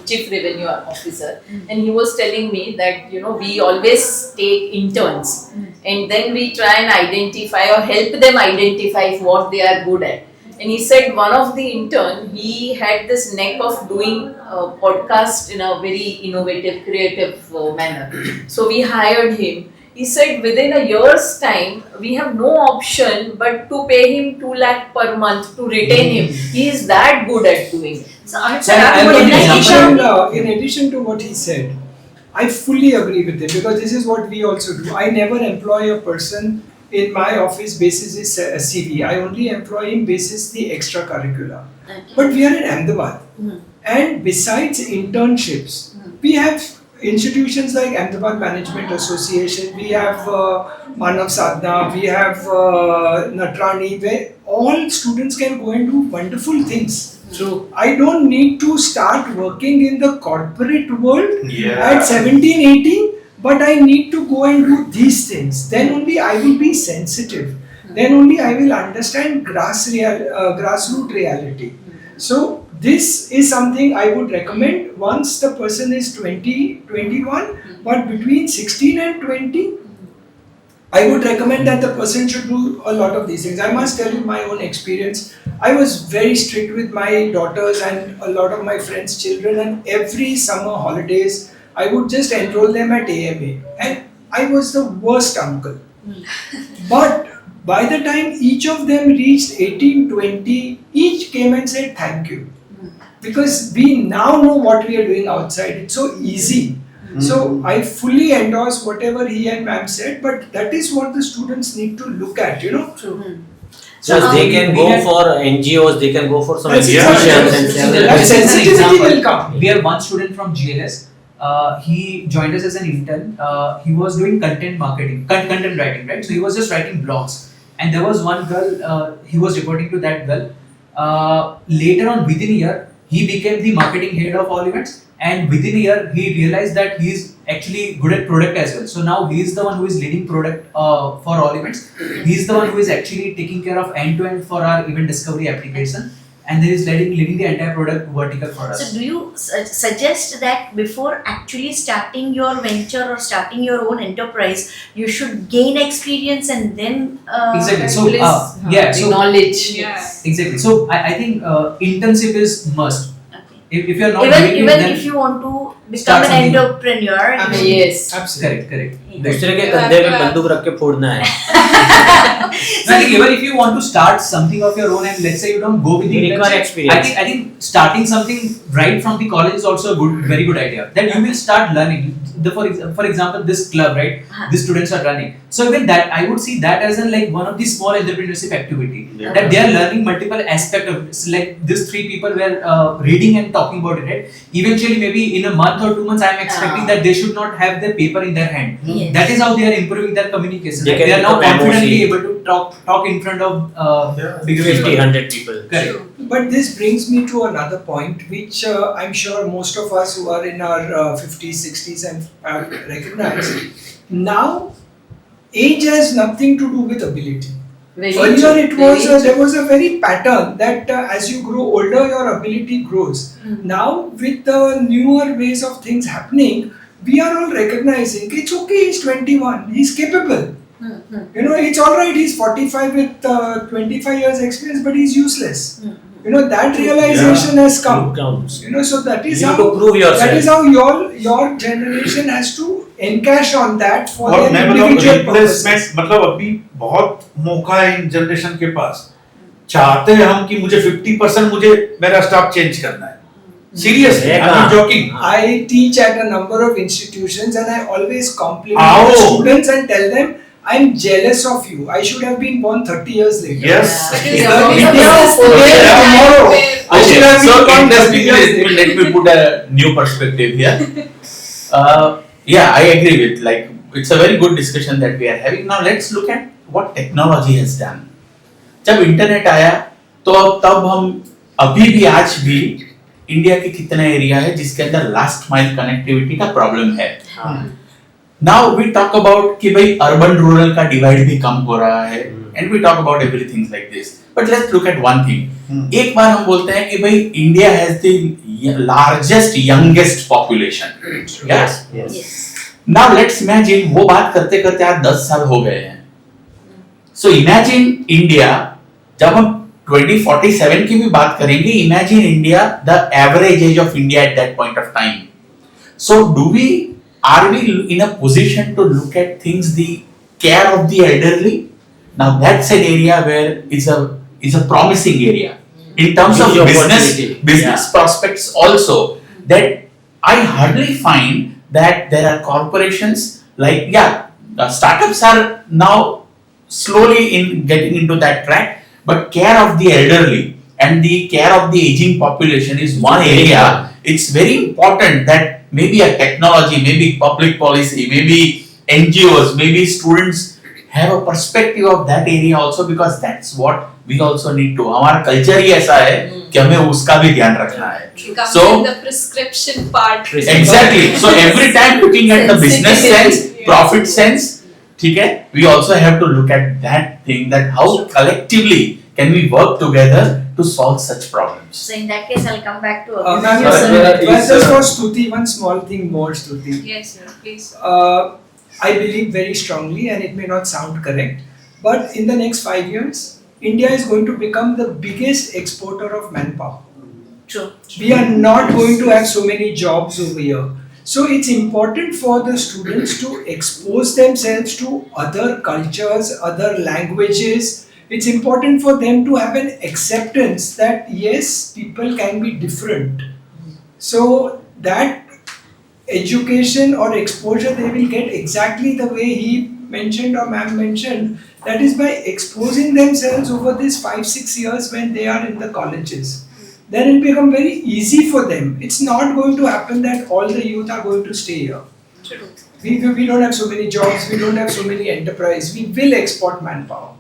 Speaker 7: chief revenue officer, and he was telling me that we always take interns, and then we try and identify or help them identify what they are good at. And he said one of the intern, he had this knack of doing podcast in a very innovative, creative manner. So we hired him. He said within a year's time, we have no option but to pay him 2 lakh per month to retain him. He is that good at doing it.
Speaker 1: So, Amit
Speaker 10: Sir,
Speaker 1: sir,
Speaker 10: I'll
Speaker 1: would
Speaker 10: give
Speaker 1: you
Speaker 10: you
Speaker 1: like
Speaker 10: an
Speaker 1: to-
Speaker 3: in addition to what he said, I fully agree with him because this is what we also do. I never employ a person in my office basis his CV. I only employ him basis the extracurricular.
Speaker 1: Okay.
Speaker 3: But we are in Ahmedabad,
Speaker 1: Mhm.
Speaker 3: and besides internships, we have institutions like Ahmedabad Management Association. We have Manav Sadhna. We have Natrani, where all students can go and do wonderful things.
Speaker 5: True.
Speaker 3: I don't need to start working in the corporate world
Speaker 8: Yeah.
Speaker 3: at 17, 18, but I need to go and do these things. Then only I will be sensitive. Then only I will understand grassroots reality. So this is something I would recommend once the person is 20, 21, but between 16 and 20, I would recommend that the person should do a lot of these things. I must tell you my own experience. I was very strict with my daughters and a lot of my friends' children, and every summer holidays I would just enroll them at AMA, and I was the worst uncle. But By the time each of them reached 18, 20, each came and said thank you. Because we now know what we are doing outside. It's so easy. So I fully endorse whatever he and ma'am said, but that is what the students need to look at, you know.
Speaker 5: So they can go for NGOs, they can go for some
Speaker 3: That's
Speaker 5: exhibitions
Speaker 3: exactly.
Speaker 5: and
Speaker 3: So
Speaker 5: sell
Speaker 3: that
Speaker 5: their
Speaker 3: sensitivity will come.
Speaker 10: We have one student from GLS. He joined us as an intern. He was doing content marketing, content writing, right? So he was just writing blogs. And there was one girl, he was reporting to that girl. Later on, within a year, he became the marketing head of all events. And within a year, he realized that he is actually good at product as well. So now he is the one who is leading product for all events. He is the one who is actually taking care of end-to-end for our event discovery application. And he is leading the entire product vertical for us.
Speaker 1: So do you suggest that before actually starting your venture or starting your own enterprise, you should gain experience and then
Speaker 10: Exactly. So
Speaker 7: The
Speaker 10: so
Speaker 7: knowledge.
Speaker 2: Yeah.
Speaker 10: exactly. So I think internship is must.
Speaker 1: okay.
Speaker 10: If you are not
Speaker 1: even
Speaker 10: doing it,
Speaker 1: even
Speaker 10: then
Speaker 1: if you want to become
Speaker 10: start
Speaker 1: an
Speaker 10: something.
Speaker 1: entrepreneur,
Speaker 3: Absolutely.
Speaker 7: Yes.
Speaker 3: Absolutely.
Speaker 10: correct.
Speaker 5: दूसरे के
Speaker 2: You
Speaker 5: कंधे
Speaker 2: have
Speaker 5: पे
Speaker 2: to-
Speaker 5: बंदूक रख के फोड़ना है.
Speaker 10: I think even if you want to start something of your own, and let's say you don't go with the
Speaker 5: You require
Speaker 10: internship,
Speaker 5: experience.
Speaker 10: I think starting something right from the college is also a very good idea. That you will start learning. For example, this club, right?
Speaker 1: Uh-huh.
Speaker 10: The students are running. So even that, I would see that as like one of the small entrepreneurship activity.
Speaker 4: Yeah.
Speaker 10: That they are learning multiple aspects of it. So like these three people were reading and talking about it, right? Eventually, maybe in a month or 2 months, I am expecting that they should not have their paper in their hand.
Speaker 1: Yes.
Speaker 10: That is how they are improving their communication.
Speaker 5: They
Speaker 10: Like,
Speaker 5: can
Speaker 10: they are now
Speaker 5: become
Speaker 10: confidently
Speaker 5: MOC.
Speaker 10: able to talk in front of bigger
Speaker 5: 50,
Speaker 10: people.
Speaker 5: 100 people.
Speaker 10: Correct.
Speaker 3: But this brings me to another point, which I'm sure most of us who are in our 50s, 60s and recognize. Now, age has nothing to do with ability.
Speaker 7: Very
Speaker 3: Earlier,
Speaker 7: true.
Speaker 3: it was
Speaker 7: Very
Speaker 3: there was a very pattern that as you grow older, your ability grows. Now, with the newer ways of things happening, we are all recognizing it's okay. He's 21. He's capable. You know, it's all right. He's 45 with 25 years experience, but he's useless. You know, that realization has come.
Speaker 5: Counts.
Speaker 3: You know, so that is
Speaker 5: You
Speaker 3: how
Speaker 5: need to prove yourself.
Speaker 3: that is how your generation has to encash on that for
Speaker 8: और
Speaker 3: their
Speaker 8: मैं मतलब
Speaker 3: individual
Speaker 8: replacement
Speaker 3: purposes.
Speaker 8: मतलब अभी बहुत मौका है इन generation के पास. चाहते हैं हम कि मुझे 50% मुझे मेरा स्टाफ चेंज करना है. Seriously, I'm not joking.
Speaker 3: I teach at a number of institutions and I always compliment
Speaker 8: आओ.
Speaker 3: the students and tell them I'm jealous of you. I should have been born 30 years later.
Speaker 8: Yes.
Speaker 3: Tomorrow. I should have
Speaker 4: So
Speaker 3: been born 30
Speaker 4: interestingly,
Speaker 3: years later.
Speaker 4: let me put a new perspective here. Yeah, I agree with it's a very good discussion that we are having. Now let's look at what technology has done. जब internet आया तो तब हम अभी भी आज भी India के कितने एरिया है जिसके अंदर लास्ट माइल कनेक्टिविटी का प्रॉब्लम है. नाउ वी टॉक अबाउट कि भाई अर्बन रूरल का डिवाइड भी कम हो रहा है and we talk about everything like this. But let's look at one thing. एक बार हम बोलते हैं कि भाई India has the largest youngest population.
Speaker 5: Yes.
Speaker 4: Now let's imagine वो बात करते करते आज 10 साल हो गए हैं. सो इमेजिन इंडिया जब हम 2047 की भी बात करेंगे. Imagine India the average age of India at that point of time. So are we in a position to look at things the care of the elderly? Now that's an area where is a promising area in terms of
Speaker 5: Huge
Speaker 4: business
Speaker 5: opportunity.
Speaker 4: prospects also. That I hardly find that there are corporations like startups are now slowly in getting into that track, but care of the elderly and the care of the aging population is one area. It's very important that maybe a technology, maybe public policy, maybe NGOs, maybe students have a perspective of that area also, because that's what we also need to. हमारा culture ही ऐसा है कि हमें उसका भी ध्यान रखना है.
Speaker 2: Comes
Speaker 4: So
Speaker 2: in the prescription part.
Speaker 4: exactly. So every time looking at the business sense, profit sense, ठीक है, we also have to look at that thing, that how collectively can we work together to solve such problems.
Speaker 1: So in that case, I'll come back to
Speaker 3: Ma'am,
Speaker 1: Abhi.
Speaker 3: just for Stuti, one small thing more, Stuti.
Speaker 2: Yes, sir. Please.
Speaker 3: I believe very strongly, and it may not sound correct, but in the next 5 years, India is going to become the biggest exporter of manpower.
Speaker 1: True.
Speaker 3: We are not going to have so many jobs over here. So it's important for the students to expose themselves to other cultures, other languages. It's important for them to have an acceptance that yes, people can be different. So that education or exposure they will get exactly the way he mentioned or ma'am mentioned, that is by exposing themselves over these 5-6 years when they are in the colleges. Then it become very easy for them. It's not going to happen that all the youth are going to stay here. We don't have so many jobs, we don't have so many enterprise, we will export manpower.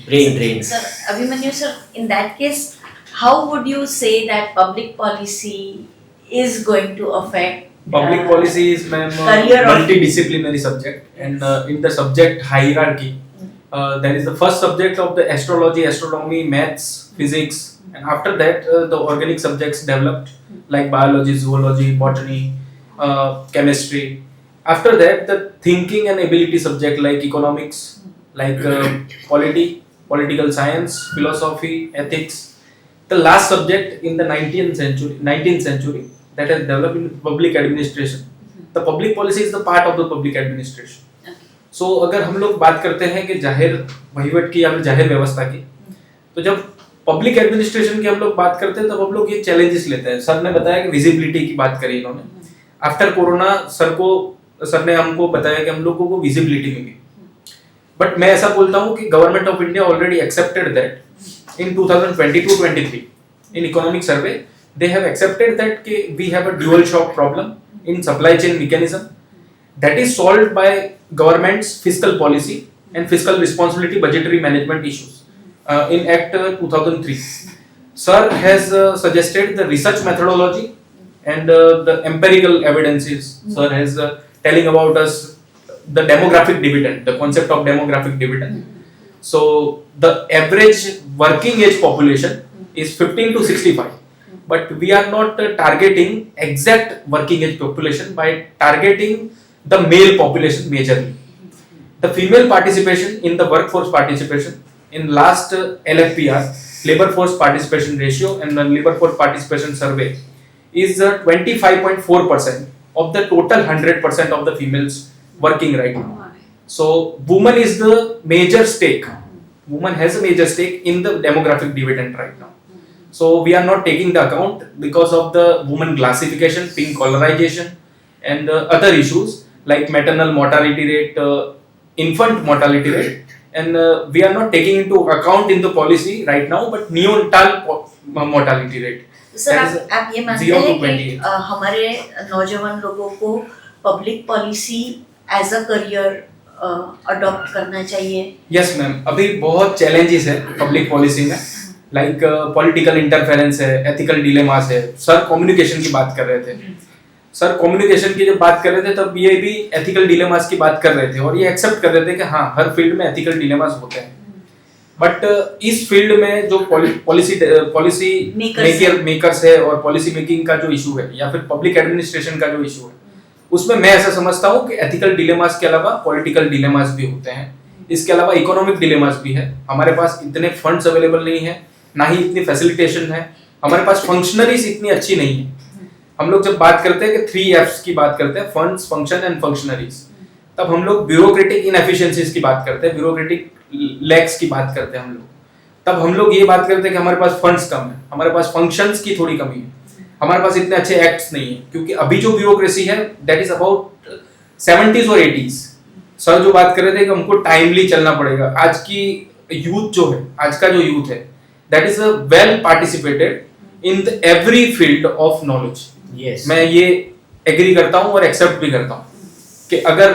Speaker 5: Brain drains.
Speaker 1: Sir, Abhimanyu sir, in that case, how would you say that public policy is going to affect
Speaker 9: Public policy is, ma'am,
Speaker 1: career of-
Speaker 9: multidisciplinary subject, and in the subject hierarchy, there is the first subject of the astrology, astronomy, maths, physics, and after that the organic subjects developed like biology, zoology, botany, chemistry. After that, the thinking and ability subject like economics, like political science, philosophy, ethics. The last subject in the 19th century that has developed in public administration. The public policy is the part of the public administration. So अगर हम लोग बात करते हैं कि जाहिर वहीवट की या फिर जाहिर व्यवस्था की, तो जब पब्लिक एडमिनिस्ट्रेशन की हम लोग बात करते हैं तब हम लोग ये चैलेंजेस लेते हैं. सर ने बताया कि विजिबिलिटी की बात करी इन्होंने. आफ्टर कोरोना सर ने हमको बताया कि हम लोगों को विजिबिलिटी मिली. बट मैं ऐसा बोलता हूँ कि government of India already accepted that in 2022-23 in economic survey they have accepted that we have a dual shock problem in supply chain mechanism that is solved by government's fiscal policy and fiscal responsibility budgetary management issues in Act 2003. Sir has suggested the research methodology and the empirical evidences. Sir has telling about us the demographic dividend, the concept of demographic dividend. So the average working age population is 15 to 65, but we are not targeting exact working age population by targeting the male population majorly. The female participation in the workforce participation in last LFPR, labor force participation ratio, and the labor force participation survey is 25.4% of the total 100% of the females working right now. So woman is the major stake. Woman has a major stake in the demographic dividend right now. So we are not taking the account because of the woman classification, pink colorization, and other issues like maternal mortality rate, infant mortality rate, and we are not taking into account in the policy right now, but neonatal mortality rate.
Speaker 1: Sir
Speaker 9: That is
Speaker 1: आप ये मानते
Speaker 9: 0 to
Speaker 1: हैं कि
Speaker 9: 28.
Speaker 1: हमारे नौजवान लोगों को public policy as a career adopt करना चाहिए?
Speaker 9: यस मैम, अभी बहुत चैलेंजेस है पब्लिक पॉलिसी में, लाइक पॉलिटिकल इंटरफेरेंस है, एथिकल डिलेमास है. सर कम्युनिकेशन की बात कर रहे थे. सर कम्युनिकेशन की जब बात कर रहे थे तब ये भी एथिकल डिलेमास की बात कर रहे थे और ये एक्सेप्ट कर रहे थे कि हाँ, हर फील्ड में एथिकल डिलेमास होते हैं. बट इस फील्ड में जो पॉलिसी मेकर्स है और पॉलिसी मेकिंग का जो इशू है या फिर पब्लिक एडमिनिस्ट्रेशन का जो इशू है, उसमें मैं ऐसा समझता हूँ कि एथिकल डिलेमास के अलावा पॉलिटिकल डिलेमास भी होते हैं. इसके अलावा इकोनॉमिक डिलेमास भी है. हमारे पास इतने फंड्स अवेलेबल नहीं है, ना ही इतनी फैसिलिटेशन है. हमारे पास फंक्शनरीज इतनी अच्छी नहीं है. हम लोग जब बात करते हैं कि 3 F's की बात करते हैं, फंड्स, फंक्शन एंड फंक्शनरीज, तब हम लोग ब्यूरोक्रेटिक इनएफिशिएंसीज की बात करते हैं, ब्यूरोक्रेटिक लैक्स की बात करते हैं हम लोग. तब हम लोग ये बात करते हैं कि हमारे पास फंड्स कम है, हमारे पास फंक्शंस की थोड़ी कमी है, हमारे पास इतने अच्छे एक्ट्स नहीं है. क्योंकि अभी जो ब्यूरोक्रेसी है दैट इज अबाउट 70s और 80s. सर जो बात कर रहे थे कि हमको टाइमली चलना पड़ेगा. आज की यूथ जो है, आज का जो यूथ है, that is well participated in the every field of knowledge.
Speaker 5: Yes.
Speaker 9: मैं ये एग्री करता हूँ और एक्सेप्ट भी करता हूँ कि अगर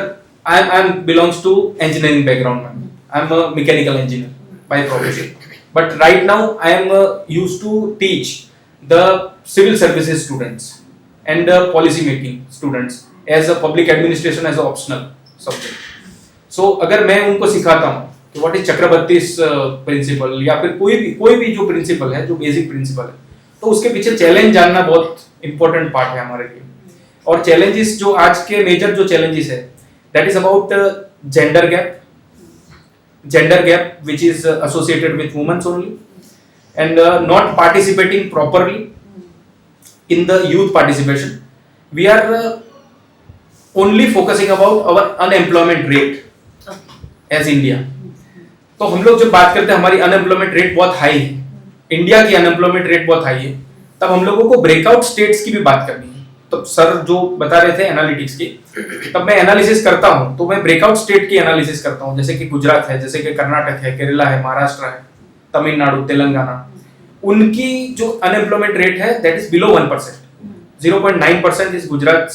Speaker 9: I am belongs to engineering background में, I am a mechanical engineer by profession, but right now I am used to teach the civil services students and policy making students as a public administration as a optional subject. So अगर मैं उनको सिखाता हूँ कि what is Chakraborty principal या फिर कोई भी जो प्रिंसिपल है, जो बेसिक प्रिंसिपल है, तो उसके पीछे चैलेंज जानना बहुत इंपॉर्टेंट पार्ट है हमारे लिए. और चैलेंजेस जो आज के मेजर जो चैलेंजेस है that is about gender gap which is associated with women only, and not participating properly in the youth participation. We are only focusing about our unemployment rate as India. तो हम लोग जब बात करते हैं हमारी अनएम्प्लॉयमेंट रेट बहुत high है, इंडिया की अनएम्प्लॉयमेंट रेट बहुत हाई है, तब हम लोगों को ब्रेकआउट स्टेट्स की भी बात करनी है. तो सर जो बता रहे थे एनालिटिक्स की, तब मैं एनालिसिस करता हूँ तो मैं ब्रेकआउट स्टेट की एनालिसिस करता हूँ, जैसे कि गुजरात है, जैसे कि कर्नाटक है, केरला है, महाराष्ट्र है, तमिलनाडु, तेलंगाना. उनकी जो अनएम्प्लॉयमेंट रेट है that is below 1%. 0.9% is Gujarat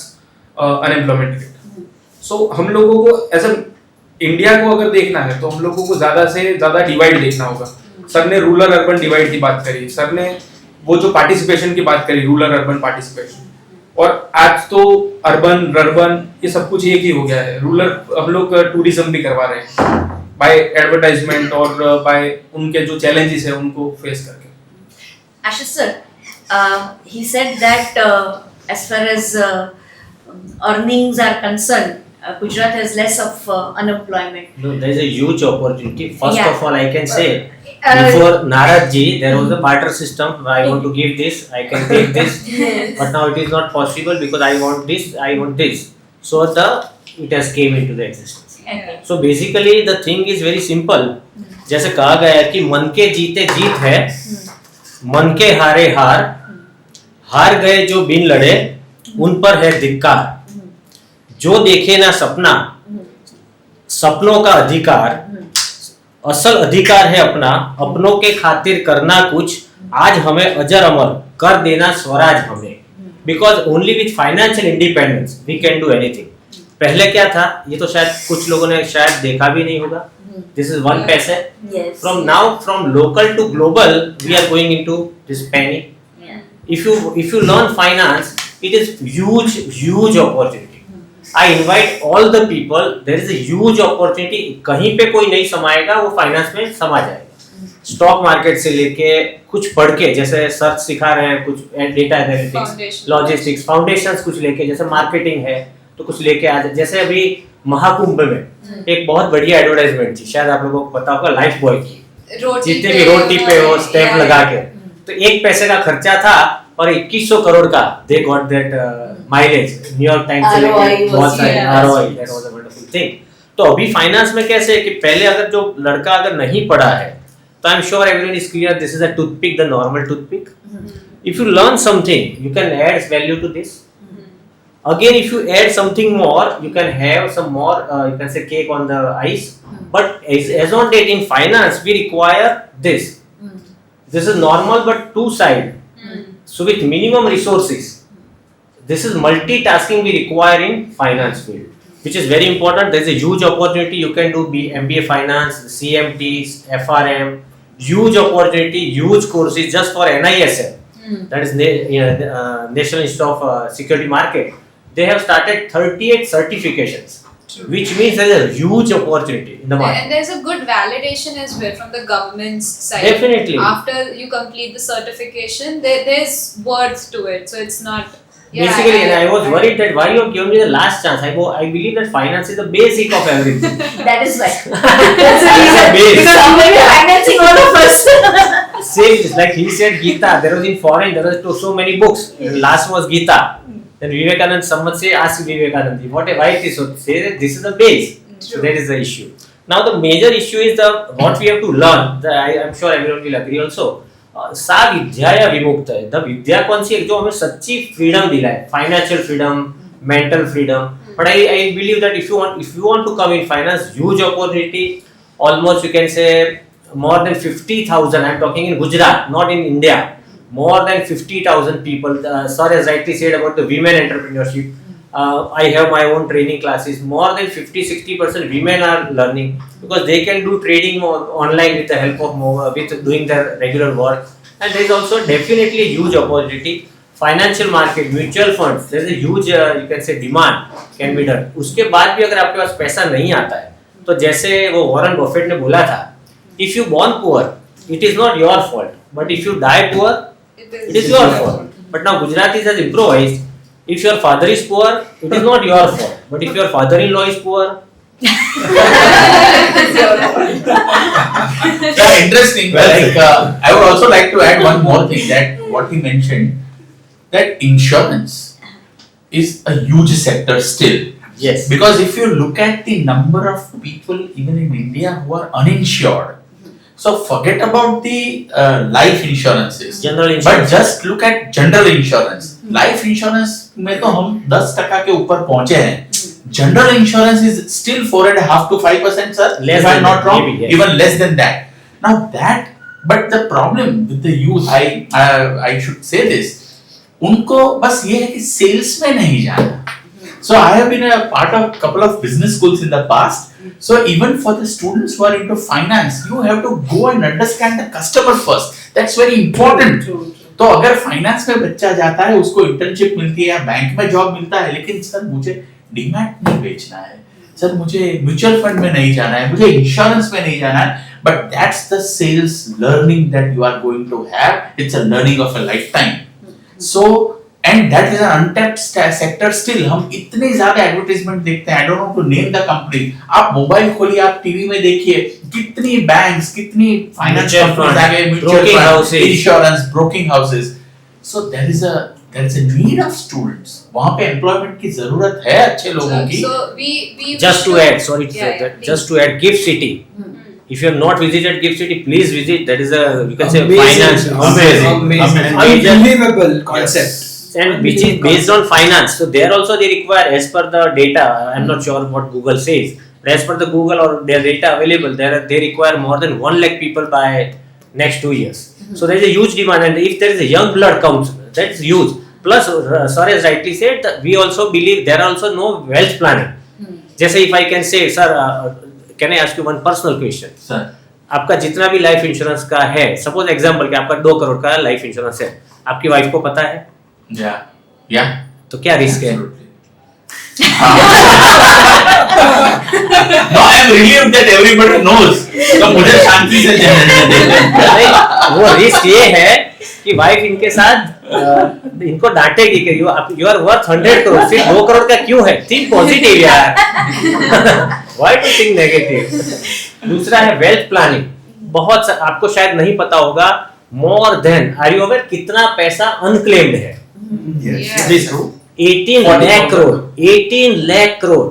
Speaker 9: unemployment rate. So हम लोगों को एज अ इंडिया को अगर देखना है तो हम लोगों को ज्यादा से ज्यादा डिवाइड देखना होगा. सर ने रूरल अर्बन डिवाइड की बात करी, सर ने वो जो पार्टिसिपेशन की बात करी, रूरल अर्बन पार्टिसिपेशन, और आज तो अर्बन रर्बन ये सब कुछ एक ही हो गया है. रूरल हम लोग टूरिज्म भी करवा रहे हैं बाय एडवर्टाइजमेंट और बाय उनके जो चैलेंजेस है उनको फेस करके.
Speaker 1: Ashish sir, he said that as far as earnings are concerned, Gujarat has less of unemployment.
Speaker 5: No, there is a huge opportunity. First
Speaker 1: Yeah.
Speaker 5: of all, I can say before Narad ji, there was a barter system. I want to give this, I can take this, but now it is not possible because I want this, I want this. So it has came into the existence.
Speaker 1: Okay.
Speaker 5: So basically the thing is very simple. जैसे कहा गया है कि मन के जीते जीत है, मन के हारे हार, हार गए जो बिन लड़े उन पर है धिक्कार. जो देखे ना सपना, सपनों का अधिकार, असल अधिकार है अपना, अपनों के खातिर करना कुछ, आज हमें अजर अमर कर देना स्वराज हमें. Because only with financial independence we can do anything. पहले क्या था ये तो शायद कुछ लोगों ने शायद देखा भी नहीं होगा. दिस इज वन पैसे.
Speaker 1: Yes.
Speaker 5: From now, from local to global, we are going into this penny.
Speaker 1: Yeah.
Speaker 5: If you learn finance, it is huge opportunity. I invite all the people. There is a huge opportunity. कहीं पे कोई नहीं समाएगा, वो finance में समा जाएगा. Stock market से लेके कुछ पढ़ के, जैसे सर्च सिखा रहे हैं, कुछ डेटा एनालिटिक्स, लॉजिस्टिक्स, फाउंडेशंस कुछ लेके, जैसे मार्केटिंग है तो कुछ लेके आ जाए. जैसे अभी महाकुंभ में एक बहुत बढ़िया एडवर्टाइजमेंट थी, शायद आप लोगों को पता होगा, लाइफ बॉय की, जितने भी रोटी पे वो स्टैम्प लगा के, तो 1 पैसे का खर्चा था और 2100 करोड़ का they got that mileage. New York times से लेके बहुत सारे ROI, that was a wonderful thing. तो अभी फाइनेंस में कैसे है कि पहले अगर जो लड़का अगर नहीं पढ़ा है तो I am sure everyone is clear, this is a toothpick, the normal toothpick. If you learn something you can add value to this. Again, if you add something more, you can have some more, you can say cake on the ice. But as on date in finance, we require this. This is normal but two-side. So with minimum resources, this is multitasking we require in finance field, which is very important. There is a huge opportunity. You can do MBA finance, CMTs, FRM, huge opportunity, huge courses just for NISM. That is National Institute of Security Market. They have started 38 certifications, which means there is a huge opportunity in the market.
Speaker 2: And there's a good validation as well from the government's side.
Speaker 5: Definitely.
Speaker 2: After you complete the certification, there's worth to it. So it's not.
Speaker 5: Basically, I was worried that why you have given me the last chance. I believe that finance is the basic of everything.
Speaker 1: That is why. That's the reason.
Speaker 5: base.
Speaker 1: Because somebody is financing all of us.
Speaker 5: Same, just like he said Gita, there was in foreign, there were so many books. Last was Gita. Then Vivekanand, someone say, ask Vivekanand, why it is so? Say that this is the base. So that is the issue. Now the major issue is what we have to learn. I am sure everyone will agree also. सा विद्या या विमुक्त है. The विद्या कौन सी है जो हमें सच्ची freedom दिलाए, financial freedom, mental freedom. But I believe that if you want to come in finance, huge opportunity. Almost you can say more than 50,000. I am talking in Gujarat, not in India. More than 50,000 people. Sir has rightly said about the women entrepreneurship. I have my own training classes. More than 50-60% women are learning because they can do trading online with the help of with doing their regular work. And there is also definitely a huge opportunity. Financial market, mutual funds. There is a huge you can say demand can be done. उसके बाद भी अगर आपके पास पैसा नहीं आता है तो जैसे वो वॉरेन बफेट ने बोला था, if you born poor, it is not your fault. But if you die poor, it is your fault. But now Gujaratis has improvised. If your father is poor, it is not your fault. But if your father-in-law is poor,
Speaker 4: Yeah, interesting. Like, I would also like to add one more thing, that what he mentioned, that insurance is a huge sector still.
Speaker 5: Yes.
Speaker 4: Because if you look at the number of people even in India who are uninsured, so forget about the life insurances.
Speaker 5: General
Speaker 4: But
Speaker 5: insurance.
Speaker 4: just look at general insurance. Life insurance में तो हम 10% के ऊपर पहुंचे हैं. General insurance is still 4.5 to 5%, sir.
Speaker 5: Less
Speaker 4: if I'm
Speaker 5: than
Speaker 4: not
Speaker 5: that,
Speaker 4: wrong,
Speaker 5: maybe, yes.
Speaker 4: even less than that. Now that, but the problem with the youth, I should say this. उनको बस ये है कि sales में नहीं जाना. So I have been a part of couple of business schools in the past. So even for the students who are into finance, you have to go and understand the customer first. That's very important. तो अगर finance में बच्चा जाता है, उसको internship मिलती है या बैंक में जॉब मिलता है, लेकिन सर मुझे डीमैट नहीं बेचना है, सर मुझे म्यूचुअल फंड में नहीं जाना है, मुझे इंश्योरेंस में नहीं जाना है, but that's the sales learning that you are going to have. It's a learning of a lifetime. So and that is an untapped sector still. हम इतने ज्यादा एडवर्टाइजमेंट देखते हैं. I don't know to name the company. आप mobile खोलिए, आप TV में देखिए, कितनी बैंक्स, कितनी फाइनेंस कंपनीज आ गए, mutual fund, insurance, broking houses. So there is a need of students. वहां पे एम्प्लॉयमेंट की जरूरत है अच्छे लोगों की.
Speaker 2: So we
Speaker 5: Just to add, sorry to say
Speaker 2: Yeah,
Speaker 5: that,
Speaker 2: yeah,
Speaker 5: just to add, Gift City. If you have not visited Gift City, please visit. That is a, you can say, finance.
Speaker 3: Amazing. Unbelievable concept.
Speaker 5: And which is based on finance. So there also they require, as per the data, I'm not sure what Google says, but as per the Google or their data available, they require more than 1 lakh people by next 2 years. So there is a huge demand, and if there is a young blood comes, that is huge. Plus, sir has rightly said that we also believe there are also no wealth planning. जैसे if I can say, sir, can I ask you one personal question?
Speaker 4: Sir.
Speaker 5: आपका जितना भी life insurance का है, suppose example कि आपका 2 करोड़ का life insurance है, आपकी वाइफ को पता है?
Speaker 4: Yeah.
Speaker 5: तो क्या रिस्क है?
Speaker 4: No, I am relieved that everybody knows. तो मुझे शांति से
Speaker 5: नहीं, वो रिस्क ये है कि वाइफ इनके साथ इनको डांटेगी कि यू आर वर्थ 100 करोड़, सिर्फ 2 करोड़ का क्यों है? थिंक पॉजिटिव यार. Why to think negative? दूसरा है वेल्थ प्लानिंग. बहुत आपको शायद नहीं पता होगा, more than, are you aware कितना पैसा अनक्लेम्ड है?
Speaker 2: Yeah.
Speaker 4: It is true.
Speaker 5: 18 lakh crore. 18 lakh crore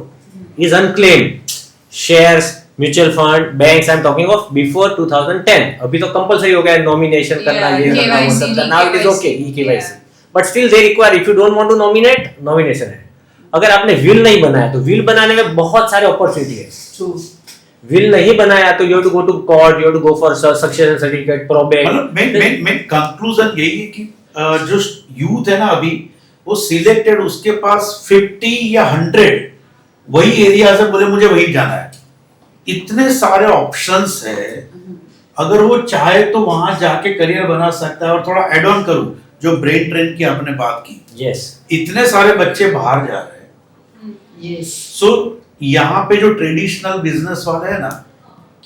Speaker 5: is unclaimed. Shares, mutual fund, banks. I'm talking of before 2010. अभी तो compulsory हो गया नॉमिनेशन करना,
Speaker 2: Yeah,
Speaker 5: ये करना, वो
Speaker 2: KYC,
Speaker 5: करना. Now it is okay,
Speaker 2: KYC.
Speaker 5: KYC. But still they require, if you don't want to nominate, nomination है. अगर आपने will नहीं बनाया तो will बनाने में बहुत सारे opportunity है. will नहीं बनाया तो you have to go to court, you have to go for succession certificate, probate.
Speaker 8: मतलब मेन कंक्लूजन यही है कि जो यूथ है ना अभी, वो सिलेक्टेड, उसके पास 50 या 100 वही एरियाज है, बोले मुझे वही जाना है. इतने सारे ऑप्शंस है, अगर वो चाहे तो वहां जाके करियर बना सकता है. और थोड़ा एड ऑन करूं, जो ब्रेन ट्रेन की आपने बात की,
Speaker 5: Yes.
Speaker 8: इतने सारे बच्चे बाहर जा रहे हैं.
Speaker 7: Yes.
Speaker 8: सो यहाँ पे जो ट्रेडिशनल बिजनेस वाले है ना,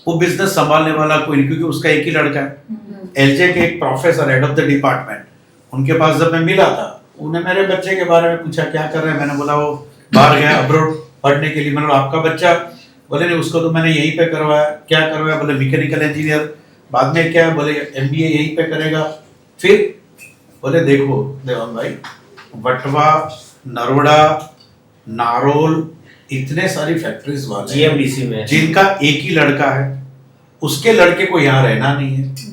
Speaker 8: वो बिजनेस संभालने वाला कोई नहीं, क्योंकि उसका एक ही लड़का है. एलजे के एक professor, head of the department, उनके पास जब मैं मिला था, उन्हें मेरे बच्चे के बारे में पूछा क्या कर रहे हैं. मैंने बोला वो बाहर गया अब्रॉड पढ़ने के लिए. मैंने बोला आपका बच्चा? बोले नहीं, उसको तो मैंने यहीं पे करवाया. क्या करवाया? बोले मैकेनिकल इंजीनियर. बाद में क्या? बोले एमबीए यहीं पे करेगा. फिर बोले देखो देवान भाई, वटवा, नरोड़ा, नारोल, इतने सारी फैक्ट्रीज वाले
Speaker 5: GMDC में
Speaker 8: जिनका एक ही लड़का है, उसके लड़के को यहाँ रहना नहीं है.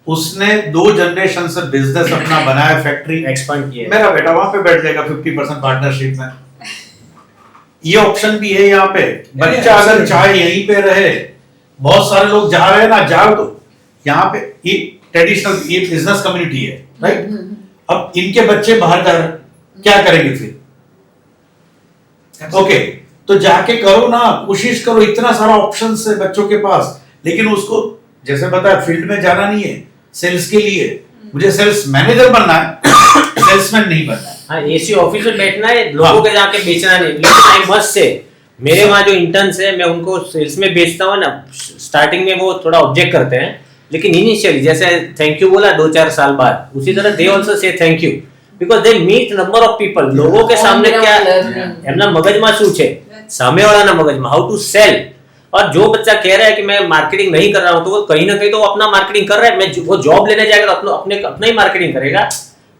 Speaker 8: उसने 2 जनरेशन से बिजनेस अपना बनाया, फैक्ट्री
Speaker 5: एक्सपांड किया.
Speaker 8: मेरा बेटा वहां पे बैठ जाएगा 50% पार्टनरशिप में. ये ऑप्शन भी है यहाँ पे. बच्चा अगर चाहे यहीं पे रहे, बहुत सारे लोग जा रहे हैं ना, जाओ तो यहाँ पे ये ट्रेडिशनल, ये बिजनेस कम्युनिटी है, राइट. अब इनके बच्चे बाहर जा रहे हैं, क्या करेंगे फिर? ओके, तो जाके करो ना, कोशिश करो. इतना सारा ऑप्शन है बच्चों के पास, लेकिन उसको जैसे बताया फील्ड में जाना नहीं है. सेल्स के लिए मुझे सेल्स मैनेजर बनना है, सेल्समैन नहीं बनना है.
Speaker 5: हाँ, एसी ऑफिस में बैठना है, लोगों के जाके बेचना नहीं. लेकिन आई मस्ट से, मेरे वहाँ जो इंटर्न्स है, मैं उनको सेल्स में बेचता हूँ ना, स्टार्टिंग में वो थोड़ा ऑब्जेक्ट करते हैं, लेकिन इनिशियली जैसे थैंक यू बोला 2-4 साल बाद, उसी तरह they also say thank you, because they meet number of people. लोगों के सामने क्या એમના મગજમાં શું છે, સામેવાળાના મગજમાં હાઉ ટુ સેલ. और जो बच्चा कह रहा है कि मैं मार्केटिंग नहीं कर रहा हूं, तो वो कहीं ना कहीं तो वो अपना मार्केटिंग कर रहा है. मैं वो जॉब लेने जाएगा तो अपना ही मार्केटिंग करेगा.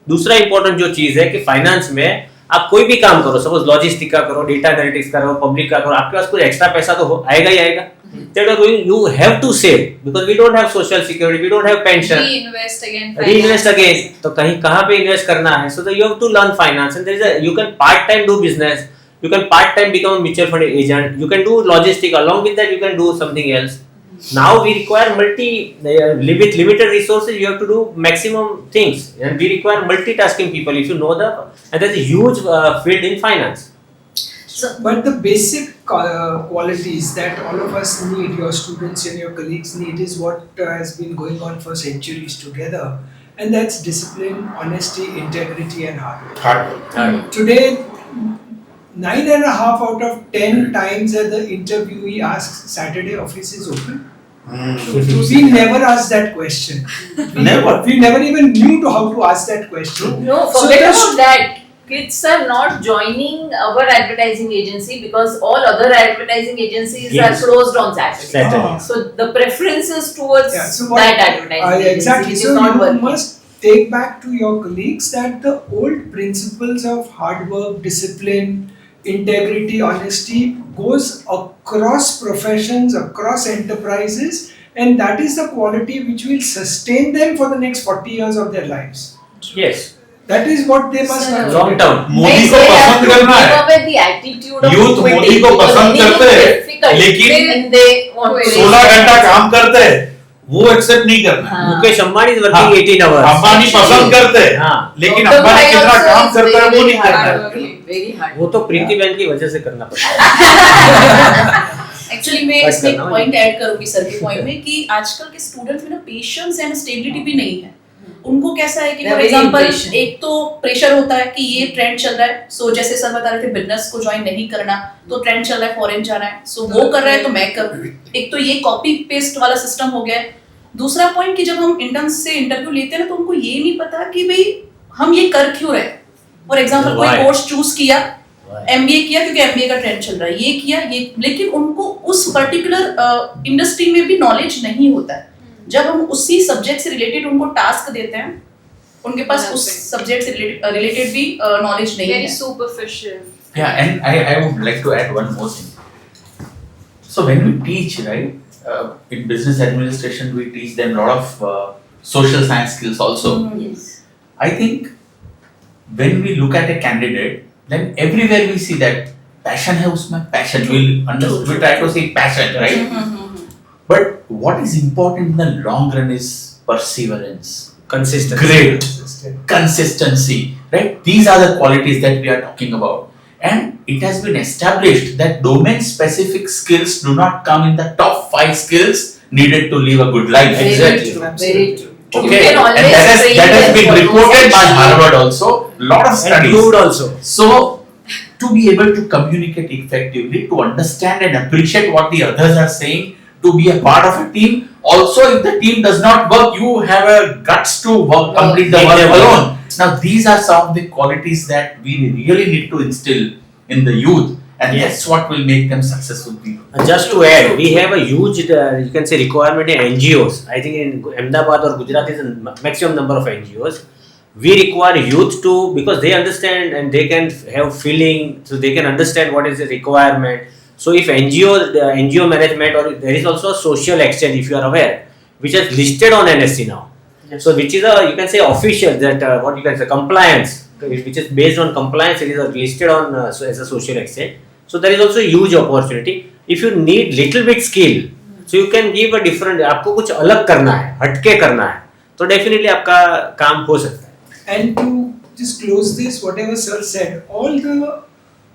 Speaker 5: दूसरा इंपॉर्टेंट जो चीज है कि फाइनेंस में आप कोई भी काम करो, सपोज लॉजिस्टिक का करो, डेटा एनालिटिक्स का करो, पब्लिक का करो, आपके पास कोई एक्स्ट्रा पैसा तो आएगा ही आएगा. That are going, you have to save because we don't have social security, we don't have pension.
Speaker 2: Reinvest again.
Speaker 5: Reinvest again. तो कहीं कहाँ पे इन्वेस्ट करना है? So you have to learn finance, and there is a, you can part time do business, you can part time become a mutual fund agent, you can do logistic. Along with that, you can do something else. Now we require with limited resources, you have to do maximum things, and we require multitasking people. If you know that, and there's a huge field in finance.
Speaker 3: But the basic qualities that all of us need, your students and your colleagues need, is what has been going on for centuries together, and that's discipline, honesty, integrity, and hard work.
Speaker 8: Hard work.
Speaker 3: Today, 9.5 out of 10 times that the interviewee asks, Saturday office is open? We never asked that question. We never even knew how to ask that question.
Speaker 7: No, forget about that. Kids are not joining our advertising agency because all other advertising agencies
Speaker 5: Yes.
Speaker 7: are closed on Saturday.
Speaker 5: Saturday.
Speaker 7: So the preference is towards
Speaker 3: So
Speaker 7: that advertising agency,
Speaker 3: exactly.
Speaker 7: which
Speaker 3: So
Speaker 7: is not
Speaker 3: you
Speaker 7: working.
Speaker 3: must take back to your colleagues that the old principles of hard work, discipline, integrity, honesty goes across professions, across enterprises, and that is the quality which will sustain them for the next 40 years of their lives.
Speaker 5: Yes.
Speaker 3: That is what they must
Speaker 7: So,
Speaker 3: not
Speaker 5: Long
Speaker 3: forget.
Speaker 5: term.
Speaker 8: Modi को
Speaker 7: They have
Speaker 8: पसंद
Speaker 7: to
Speaker 8: करना
Speaker 7: give
Speaker 8: है.
Speaker 7: away the attitude of
Speaker 8: Youth
Speaker 7: quitting
Speaker 8: Modi को
Speaker 7: because
Speaker 8: पसंद
Speaker 7: winning
Speaker 8: करते
Speaker 7: is
Speaker 8: हैं,
Speaker 7: difficult.
Speaker 8: लेकिन
Speaker 7: And they want to
Speaker 8: 16 घंटा काम करते हैं, वो एक्सेप्ट नहीं करना.
Speaker 7: हाँ.
Speaker 5: मुकेश अंबानी is working
Speaker 8: हाँ.
Speaker 5: 18 hours.
Speaker 8: अंबानी पसंद करते हैं,
Speaker 5: हाँ.
Speaker 8: लेकिन
Speaker 7: Gautam
Speaker 8: अंबानी
Speaker 7: bhai
Speaker 8: कितना
Speaker 7: also
Speaker 8: काम
Speaker 7: is
Speaker 8: करता है वो
Speaker 7: very
Speaker 8: नहीं करना है.
Speaker 7: hardworking, very hard.
Speaker 5: वो तो प्रीति बहन की वजह से करना पड़ता है.
Speaker 6: एक्चुअली मैं
Speaker 5: Cut
Speaker 6: इसमें एक
Speaker 5: करना
Speaker 6: पॉइंट ऐड करूंगी सर के पॉइंट में कि आजकल के स्टूडेंट्स में ना पेशेंस एंड स्टेबिलिटी भी नहीं है. उनको कैसा है कि
Speaker 7: They are
Speaker 6: for
Speaker 7: very
Speaker 6: example
Speaker 7: impatient.
Speaker 6: एक तो प्रेशर होता है कि ये ट्रेंड चल रहा है, सो जैसे सर बता रहे थे बिजनेस को ज्वाइन नहीं करना, तो ट्रेंड चल रहा है फॉरेन जाना है, सो वो कर रहा है तो मैं करूं. एक तो ये कॉपी पेस्ट वाला सिस्टम हो गया है. दूसरा पॉइंट कि जब हम इंटर्न्स से इंटरव्यू लेते हैं ना तो उनको ये नहीं पता कि भाई हम ये कर क्यों रहे. फॉर एग्जांपल कोई
Speaker 5: Why?
Speaker 6: कोर्स चूज किया,
Speaker 5: Why?
Speaker 6: एमबीए किया क्योंकि एमबीए का ट्रेंड चल रहा है, ये किया ये, लेकिन उनको उस पर्टिकुलर इंडस्ट्री में भी नॉलेज नहीं होता है. जब हम उसी सब्जेक्ट से रिलेटेड उनको टास्क देते हैं, उनके पास उस सब्जेक्ट से रिलेटेड भी नॉलेज नहीं
Speaker 2: Very
Speaker 6: है.
Speaker 2: superficial.
Speaker 4: Yeah, and I would like to add one more thing. So when we teach, right, in business administration, we teach them a lot of social science skills also.
Speaker 7: Yes.
Speaker 4: I think when we look at a candidate, then everywhere we see that passion है उसमें, passion. We try to say passion, right? But what is important in the long run is perseverance,
Speaker 5: Consistency.
Speaker 4: great consistency, right? These are the qualities that we are talking about. And it has been established that domain specific skills do not come in the top 5 skills needed to live a good life.
Speaker 7: Very
Speaker 5: Exactly.
Speaker 7: true. Very true. You
Speaker 4: Okay,
Speaker 7: can always
Speaker 4: and
Speaker 7: train
Speaker 4: that has
Speaker 7: them
Speaker 4: been
Speaker 7: for
Speaker 4: reported by
Speaker 7: those
Speaker 4: Harvard also. Lot of
Speaker 5: And
Speaker 4: studies.
Speaker 5: proved also.
Speaker 4: So, to be able to communicate effectively, to understand and appreciate what the others are saying, to be a part of a team. Also, if the team does not work, you have a guts to work, complete the work alone. Now, these are some of the qualities that we really need to instill in the youth, and
Speaker 5: Yes.
Speaker 4: that's what will make them successful people.
Speaker 5: And just to add, we have a huge, you can say, requirement in NGOs. I think in Ahmedabad or Gujarat is a maximum number of NGOs. We require youth to, because they understand and they can have feeling, so they can understand what is the requirement. So if NGO management, or there is also a social exchange, if you are aware, which is listed on NSC now. So which is a, you can say, official, that what you can say, compliance, which is based on compliance, it is listed on so as a social exchange. So there is also a huge opportunity. If you need little bit skill, so you can give a different, आपको कुछ अलग करना है, हटके करना है, तो definitely आपका काम हो सकता है.
Speaker 3: And to just close this, whatever sir said, all the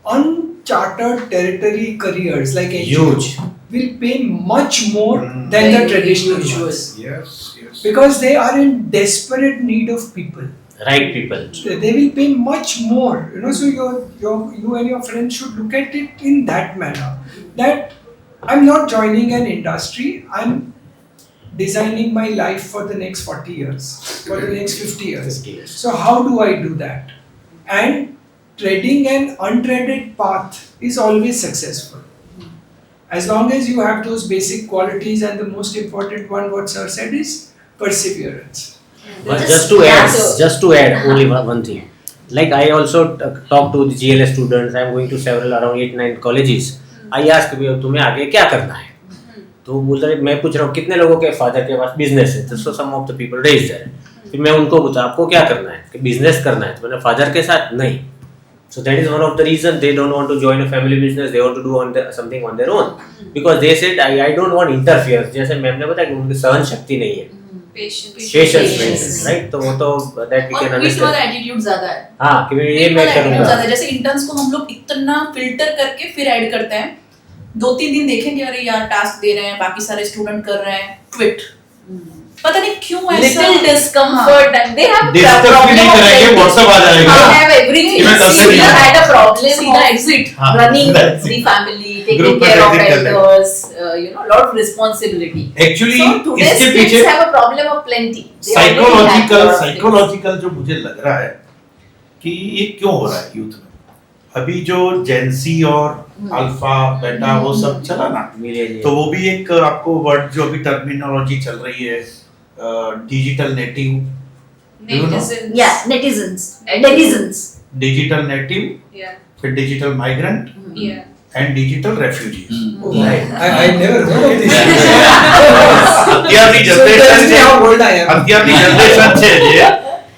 Speaker 3: uncharted territory careers like
Speaker 5: Huge.
Speaker 3: will pay much more than the traditional ones.
Speaker 8: Yes, yes.
Speaker 3: Because they are in desperate need of people.
Speaker 5: Right people.
Speaker 3: They will pay much more. So you and your friends should look at it in that manner. That I'm not joining an industry. I'm designing my life for the next 40 years, for the next 50 years. So how do I do that? And treading an untreaded path is always successful. As long as you have those basic qualities, and the most important one, what sir said, is perseverance.
Speaker 5: But just to add only one thing. Like I also talk to the GLS students. I am going to several around 8-9 colleges. I ask तुम्हें आगे क्या करना है? तो बोल रहे मैं पूछ रहा हूँ कितने लोगों के फादर के पास बिजनेस है, तो so some of the people raise there. फिर मैं उनको पूछा आपको क्या करना है, कि बिजनेस करना है. तो मैंने फादर के साथ नहीं. So that is one of the reason they don't want to join a family business. They want to do something on their own because they said I don't want interference. जैसे ma'am ने बताया कि उनकी सहन शक्ति नहीं है. Patience, right? तो वो तो that we can
Speaker 6: और क्विट
Speaker 5: understand.
Speaker 6: वाला एटीट्यूड ज्यादा है.
Speaker 5: हाँ कि मैं ये
Speaker 6: Quit
Speaker 5: मैं
Speaker 6: वाला attitude
Speaker 5: करूँगा.
Speaker 6: ज्यादा है. जैसे इंटर्न्स को हम लोग इतना फिल्टर करके फिर ऐड करते हैं. 2-3 दिन देखेंगे अरे यार टास्क दे रहे हैं, बाकी सारे स्टूडेंट कर रहे हैं, क्विट. पता नहीं क्यों ऐसा.
Speaker 7: Little discomfort and they have
Speaker 8: discuss भी नहीं करेंगे, WhatsApp आ जाएगा.
Speaker 7: They have everything.
Speaker 8: इवन तब से नहीं
Speaker 7: Caesar
Speaker 8: है.
Speaker 7: had a problem
Speaker 6: सीधा
Speaker 7: of
Speaker 6: exit.
Speaker 8: हाँ,
Speaker 7: running
Speaker 8: that's
Speaker 7: the
Speaker 8: it.
Speaker 7: family, taking
Speaker 8: Group में
Speaker 7: care of
Speaker 8: exit कर लेंगे.
Speaker 7: elders, lot of responsibility.
Speaker 8: Actually,
Speaker 7: So today's
Speaker 8: इसके
Speaker 7: kids
Speaker 8: पीछे
Speaker 7: have a problem of plenty. They already have lot of things.
Speaker 8: Psychological जो मुझे लग रहा है कि ये क्यों हो रहा है यूथ में. अभी जो जेंसी और अल्फा बेटा वो सब चला ना, तो वो भी एक आपको वर्ड जो अभी टर्मिनोलॉजी चल रही है digital native,
Speaker 2: Netizens.
Speaker 1: Yeah, netizens.
Speaker 8: Digital native,
Speaker 2: Yeah.
Speaker 8: फिर digital migrant
Speaker 2: Yeah.
Speaker 8: And digital refugees.
Speaker 3: I never heard of this.
Speaker 8: અત્યારની
Speaker 3: So tells
Speaker 8: જનરેશન
Speaker 3: me
Speaker 8: છે,
Speaker 3: how old I am.
Speaker 8: અત્યારની જનરેશન છે જે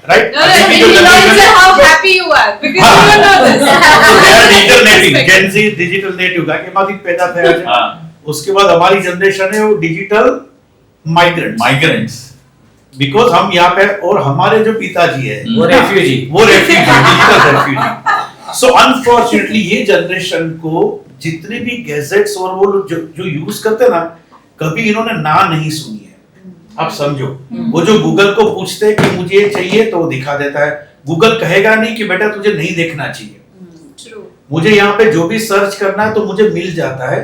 Speaker 8: right,
Speaker 2: No, no, he knows how happy you are because you don't know this.
Speaker 8: Digital native जेंसी digital native का એમાંથી પેદા થયા છે.
Speaker 4: हाँ,
Speaker 8: उसके बाद हमारी जनरेशन है वो डिजिटल माइग्रेंट,
Speaker 4: migrants.
Speaker 8: बिकॉज हम यहाँ पे और हमारे जो पिताजी है
Speaker 5: वो रेफ्यूजी.
Speaker 8: वो refugee digital refugee. So unfortunately ये जनरेशन को जितने भी गैजेट्स और वो लोग जो यूज करते हैं ना, कभी इन्होंने ना नहीं सुनी है. आप समझो, वो जो गूगल को पूछते हैं कि मुझे ये चाहिए तो वो दिखा देता है. गूगल कहेगा नहीं कि बेटा तुझे नहीं देखना चाहिए,
Speaker 2: True.
Speaker 8: मुझे यहाँ पे जो भी सर्च करना है तो मुझे मिल जाता है.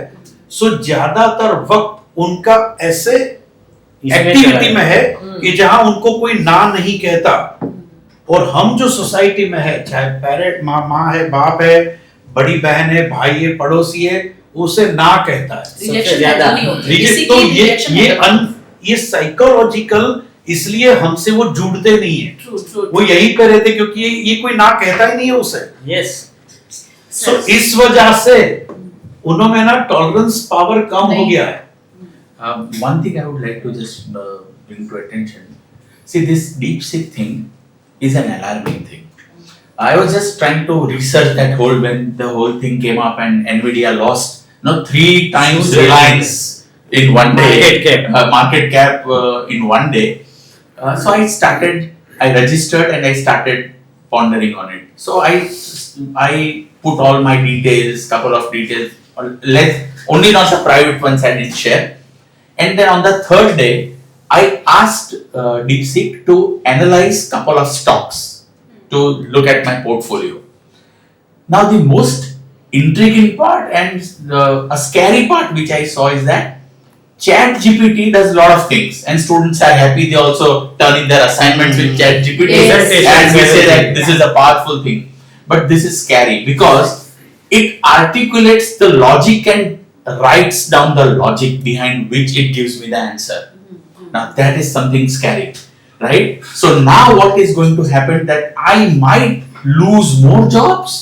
Speaker 8: सो ज्यादातर वक्त उनका ऐसे एक्टिविटी में है कि जहां उनको कोई ना नहीं कहता. और हम जो सोसाइटी में है, चाहे पेरेंट माँ है, बाप है, बड़ी बहन है, भाई है, पड़ोसी है, उसे ना कहता है.
Speaker 6: रिजेक्शन
Speaker 5: ज्यादा.
Speaker 6: नहीं होती.
Speaker 8: रिजेक्ट
Speaker 6: किसी
Speaker 8: तो
Speaker 6: की rejection होता है.
Speaker 8: ये साइकोलॉजिकल इसलिए हमसे वो जुड़ते नहीं है.
Speaker 6: True, true.
Speaker 8: वो यही कर रहे थे क्योंकि ये कोई ना कहता ही नहीं है उसे.
Speaker 5: Yes.
Speaker 8: सो इस वजह से उन्होंने ना टॉलरेंस पावर कम हो गया है.
Speaker 4: One thing I would like to just bring to attention. See, this DeepSeek thing is an alarming thing. I was just trying to research that when the whole thing came up and Nvidia lost 3 times Reliance in one day. Market cap in one day. So I registered and I started pondering on it. So I put all my details, couple of details, only not the private ones I didn't share. And then on the third day, I asked DeepSeek to analyze couple of stocks to look at my portfolio. Now the most intriguing part and a scary part which I saw is that ChatGPT does a lot of things and students are happy. They also turn in their assignments with ChatGPT and we say that this is a powerful thing. But this is scary because it articulates the logic and writes down the logic behind which it gives me the answer. Now that is something scary, right? So now what is going to happen that I might lose more jobs.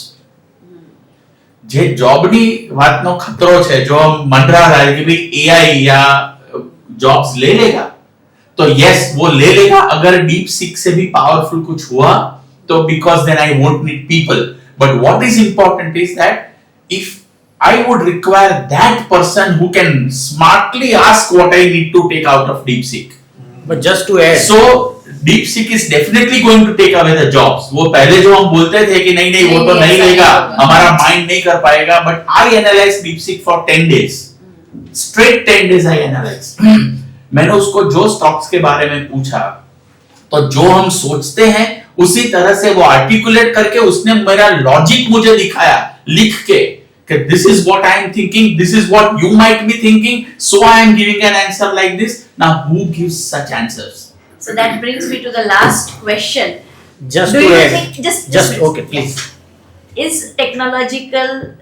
Speaker 4: જે જોબની વાતનો ખતરો છે, જો મંડરા થાય કે ભાઈ AI या jobs ले लेगा, तो yes वो ले लेगा. अगर DeepSeek से भी पावरफुल कुछ हुआ तो because then I won't need people. But what is important is that if I would require that person who can smartly ask what I need to take out of DeepSeek.
Speaker 5: But just to add.
Speaker 4: So DeepSeek is definitely going to take away the jobs. वो पहले जो हम बोलते थे कि नहीं वो तो नहीं लेगा, हमारा माइंड नहीं कर पाएगा. But I analyzed DeepSeek for 10 days. Straight 10 days I analyzed. मैंने उसको जो स्टॉक्स के बारे में पूछा, तो जो हम सोचते हैं उसी तरह से वो आर्टिकुलेट करके उसने मेरा लॉजिक मुझे दिखाया लिख के कि this is what I am thinking, this is what you might be thinking, so I am giving an answer like this. Now who gives such answers?
Speaker 1: So that brings me to the last question.
Speaker 5: Just
Speaker 1: Do
Speaker 5: to
Speaker 1: you
Speaker 5: add.
Speaker 1: think
Speaker 5: Just okay, please.
Speaker 1: is technological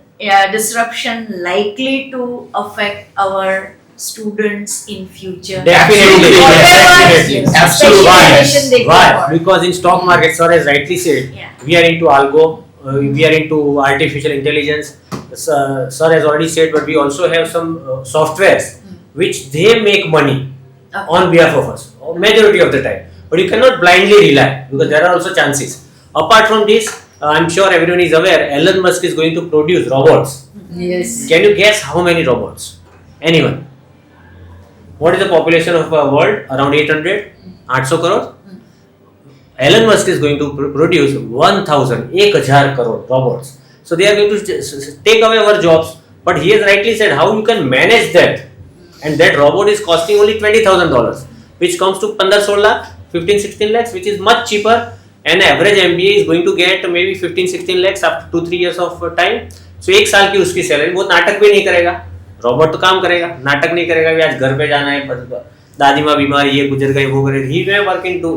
Speaker 1: disruption likely to affect our students in future?
Speaker 5: Definitely,
Speaker 4: Absolutely,
Speaker 5: yes,
Speaker 4: yes,
Speaker 5: definitely.
Speaker 1: Specialization they go
Speaker 5: Why?
Speaker 1: for.
Speaker 5: Because in stock market, sir has rightly said,
Speaker 1: Yeah.
Speaker 5: we are into algo, we are into artificial intelligence. Sir has already said, but we also have some softwares which they make money on behalf of us, majority of the time. But you cannot blindly rely because there are also chances. Apart from this, I'm sure everyone is aware, Elon Musk is going to produce robots.
Speaker 7: Yes.
Speaker 5: Can you guess how many robots? Anyone? What is the population of our world? Around 800? 800 crore? Elon Musk is going to produce 1000 crore robots. So they are going to take away our jobs. But he has rightly said how you can manage that. And that robot is costing only $20,000, which comes to 15-16 lakh, 15-16 lakhs, which is much cheaper. An average MBA is going to get maybe 15-16 lakhs after 2-3 years of time. So एक साल की उसकी salary, वो नाटक भी नहीं करेगा, robot तो काम करेगा, नाटक नहीं करेगा कि आज घर पे जाना है, दादी माँ बीमार, ये गुजर गए, वो करे, ही वे वर्किंग टू.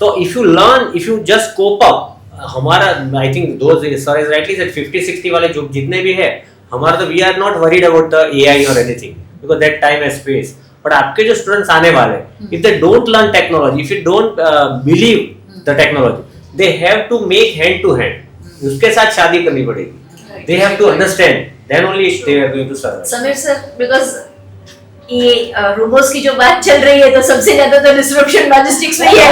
Speaker 5: तो if you learn, if you just cope up, हमारा I think those sir is rightly said 50-60 वाले जो जितने भी है, हमारा तो we are not worried about the AI or anything because that time has space. But आपके जो स्टूडेंट्स आने वाले, if they don't learn technology, if you don't believe the technology, they have to make hand to hand. उसके साथ शादी करनी पड़ेगी. They have to understand. Then only they are going to survive.
Speaker 1: Samir sir, because ये robots की जो बात चल रही है तो सबसे ज्यादा तो डिस्ट्रप्शन लॉजिस्टिक्स में ही है.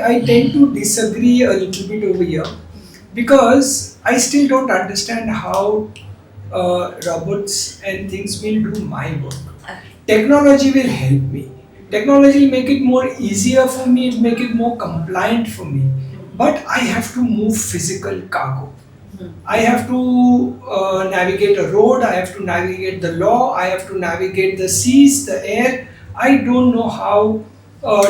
Speaker 3: I tend to disagree a little bit over here because I still don't understand how robots and things will do my work. Technology will help me. Technology will make it more easier for me, it'll make it more compliant for me. But I have to move physical cargo. I have to navigate a road, I have to navigate the law, I have to navigate the seas, the air. I don't know how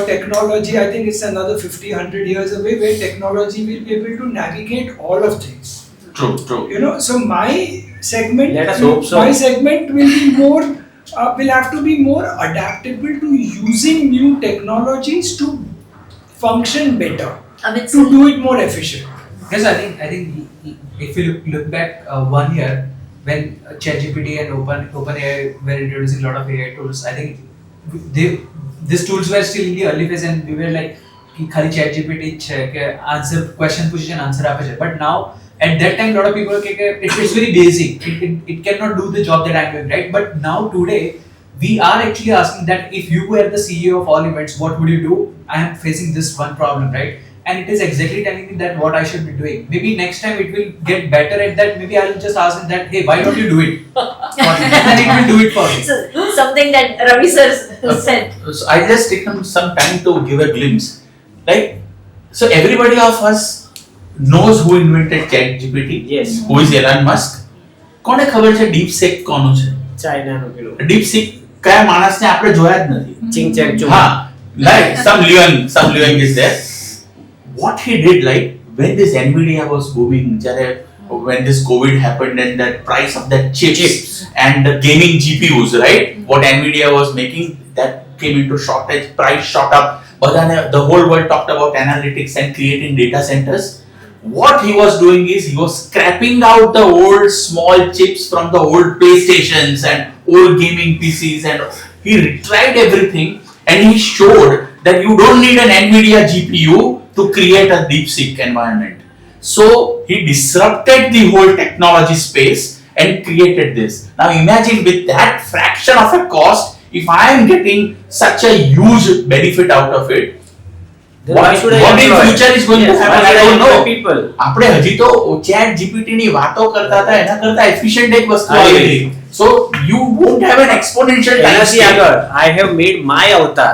Speaker 3: technology, I think it's another 50-100 years away where technology will be able to navigate all of things.
Speaker 4: True, true.
Speaker 3: You know, so my segment,
Speaker 5: Let us hope so.
Speaker 3: my segment will be more, will have to be more adaptable to using new technologies to function better,
Speaker 1: Amit
Speaker 3: to
Speaker 1: sir,
Speaker 3: do it more efficient.
Speaker 10: Yes, I think if you look back 1 year when ChatGPT and OpenAI were introducing a lot of AI tools, I think these tools were still in the early phase and we were like कि खाली ChatGPT के answer question पूछे answer आपे जाए. But now at that time a lot of people were it's very basic. It cannot do the job that I'm doing, right? But now today we are actually asking that if you were the CEO of all events, what would you do? I am facing this one problem, right? And it is exactly telling me that what I should be doing. Maybe next time it will get better at that. Maybe I'll just ask him that, hey, why don't you do it? And then it will do it for me.
Speaker 1: so, something that Ravi sir said.
Speaker 4: So I just taken some time to give a glimpse. Like, so everybody of us knows who invented ChatGPT.
Speaker 5: Yes.
Speaker 4: Who is Elon Musk? કોને ખબર છે DeepSeek કોનું છે?
Speaker 5: China નો પેલો
Speaker 4: DeepSeek કયા માણસને આપણે જોયા જ નથી.
Speaker 5: ચિંગ ચેંગ ચુંગ.
Speaker 4: હા, like some Liang is there. What he did, like when this Nvidia was booming, when this COVID happened and that price of that chips and the gaming GPUs, right? What Nvidia was making, that came into shortage, price shot up. But then the whole world talked about analytics and creating data centers. What he was doing is he was scrapping out the old small chips from the old PlayStations and old gaming PCs and he retried everything and he showed that you don't need an Nvidia GPU to create a DeepSeek environment. So he disrupted the whole technology space and created this. Now imagine with that fraction of a cost, if I am getting such a huge benefit out of it,
Speaker 5: Then why should I
Speaker 4: what in
Speaker 5: employ?
Speaker 4: future is going
Speaker 5: Yes,
Speaker 4: to happen?
Speaker 5: why
Speaker 4: I
Speaker 5: should I
Speaker 4: don't
Speaker 5: employ
Speaker 4: know.
Speaker 5: people?
Speaker 4: આપણે હજી તો chat GPT ની વાતો કરતા હતા એના કરતા efficient એક વસ્તુ
Speaker 5: I
Speaker 4: આવી
Speaker 5: agree.
Speaker 4: ગઈ. So you won't have an exponential time
Speaker 5: એનાથી
Speaker 4: scale.
Speaker 5: આગળ I have made my avatar.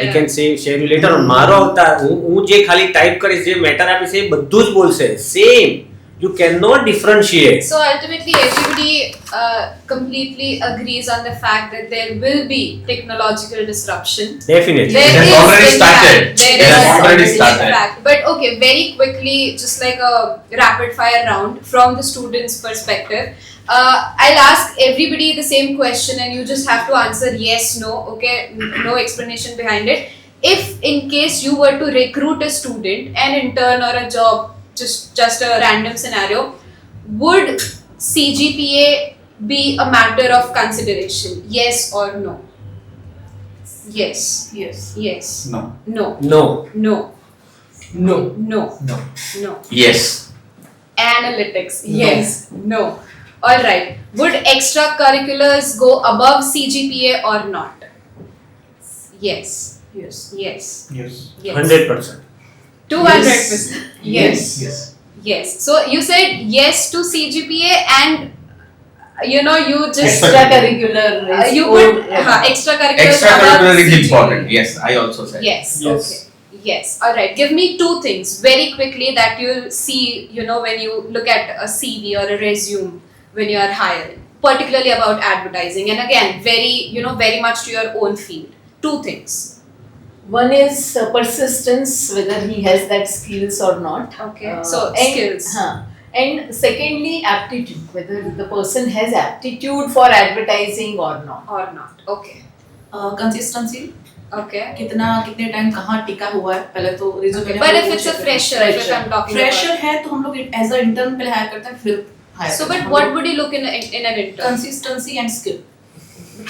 Speaker 5: I can say share you later on. મારો અવતાર હું જે ખાલી ટાઈપ કરીશ જે મેટર આપીશ એ બધું જ બોલશે same. You cannot differentiate.
Speaker 2: So ultimately, everybody completely agrees on the fact that there will be technological disruption.
Speaker 5: Definitely.
Speaker 2: There
Speaker 4: It has
Speaker 2: is,
Speaker 4: already
Speaker 2: in
Speaker 4: started.
Speaker 2: fact, there
Speaker 4: It has
Speaker 2: is
Speaker 4: already
Speaker 2: in
Speaker 4: started.
Speaker 2: fact. But okay, very quickly, just like a rapid fire round from the students' perspective. I'll ask everybody the same question, and you just have to answer yes, no. Okay, no explanation behind it. If in case you were to recruit a student, an intern or a job, just a random scenario, would CGPA be a matter of consideration? Yes or no? Yes.
Speaker 6: Yes.
Speaker 2: Yes.
Speaker 8: No.
Speaker 2: No.
Speaker 5: No.
Speaker 2: No.
Speaker 3: No.
Speaker 2: No.
Speaker 3: No.
Speaker 2: No.
Speaker 4: Yes.
Speaker 2: Analytics. Yes. No. All right. Would extracurriculars go above CGPA or not? Yes.
Speaker 6: Yes.
Speaker 2: Yes.
Speaker 8: Yes.
Speaker 2: Yes.
Speaker 5: 100%.
Speaker 2: 200%. Yes.
Speaker 3: Yes.
Speaker 2: Yes. So you said yes to CGPA and you just
Speaker 7: Extracurricular.
Speaker 2: you put extracurriculars
Speaker 4: Extracurricular
Speaker 2: above
Speaker 4: is
Speaker 2: CGPA.
Speaker 4: important. Yes, I also said.
Speaker 2: Yes.
Speaker 9: Yes.
Speaker 2: Okay. Yes. All right. Give me two things very quickly that you'll see, when you look at a CV or a resume when you are hiring, particularly about advertising. And again, very much to your own field. Two things.
Speaker 7: One is persistence, whether he has that skills or not.
Speaker 2: Okay. So
Speaker 7: and-
Speaker 2: skills.
Speaker 7: And secondly, aptitude, whether the person has aptitude for advertising or not.
Speaker 2: Or not. Okay.
Speaker 6: Consistency.
Speaker 2: Okay.
Speaker 6: कितने time कहाँ टिका हुआ है पहले तो resume
Speaker 2: But if it's a fresher, if I'm talking
Speaker 6: fresher है तो हम लोग एज अ इंटर्न पहले हायर करते हैं फिर hire
Speaker 2: So,
Speaker 6: करते हैं।
Speaker 2: but what would you look in an intern?
Speaker 6: consistency and skill.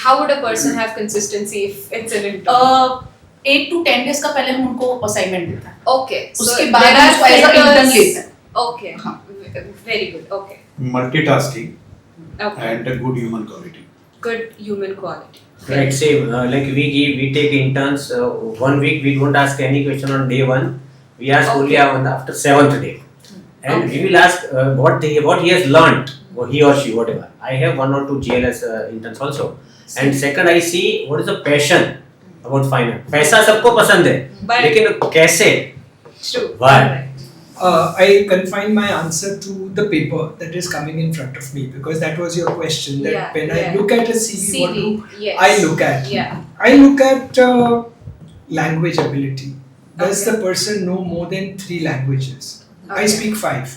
Speaker 2: How would a person have consistency if it's an intern?
Speaker 6: 8 to 10 days का पहले हम उनको असाइनमेंट देते हैं
Speaker 2: Okay. So
Speaker 6: उसके
Speaker 2: there
Speaker 6: बाद
Speaker 2: are
Speaker 6: हम उसको एज अ इंटर्न
Speaker 2: filters.
Speaker 6: लेते हैं
Speaker 2: Okay.
Speaker 6: हाँ।
Speaker 2: Very good. Okay.
Speaker 8: Multitasking
Speaker 2: Okay.
Speaker 8: and a good human quality.
Speaker 2: Good human quality.
Speaker 5: Right, same. Like we take interns. 1 week we don't ask any question on day 1. We ask only after 7th day, and we will ask what he has learnt, or he or she, whatever. I have 1 or 2 GLS interns also, and second I see what is the passion about finance. पैसा सबको पसंद है,
Speaker 2: But-
Speaker 5: लेकिन कैसे?
Speaker 2: True.
Speaker 5: Why?
Speaker 2: Alright.
Speaker 3: I confine my answer to the paper that is coming in front of me because that was your question. That
Speaker 2: Yeah,
Speaker 3: when
Speaker 2: yeah.
Speaker 3: I look at a CV, what
Speaker 2: CV.
Speaker 3: do
Speaker 2: Yes.
Speaker 3: I look at?
Speaker 2: Yeah.
Speaker 3: I look at language ability. Does
Speaker 2: Okay.
Speaker 3: the person know more than 3 languages? I
Speaker 2: Okay.
Speaker 3: speak 5.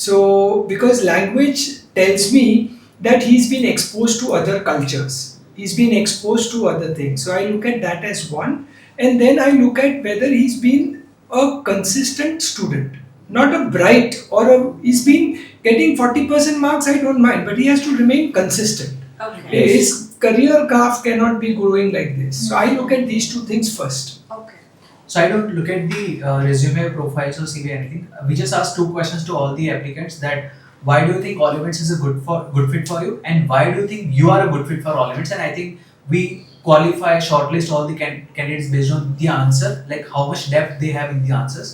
Speaker 3: So, because language tells me that he's been exposed to other cultures, he's been exposed to other things. So, I look at that as one, and then I look at whether he's been a consistent student, not a bright he's been getting 40% marks, I don't mind, but he has to remain consistent.
Speaker 2: Okay.
Speaker 3: His career graph cannot be growing like this. So, I look at these 2 things first.
Speaker 2: Okay.
Speaker 10: So I don't look at the resume, profiles or CV anything. We just ask 2 questions to all the applicants that why do you think All Events is a good fit for you, and why do you think you are a good fit for All Events? And I think we qualify, shortlist all the candidates based on the answer, like how much depth they have in the answers.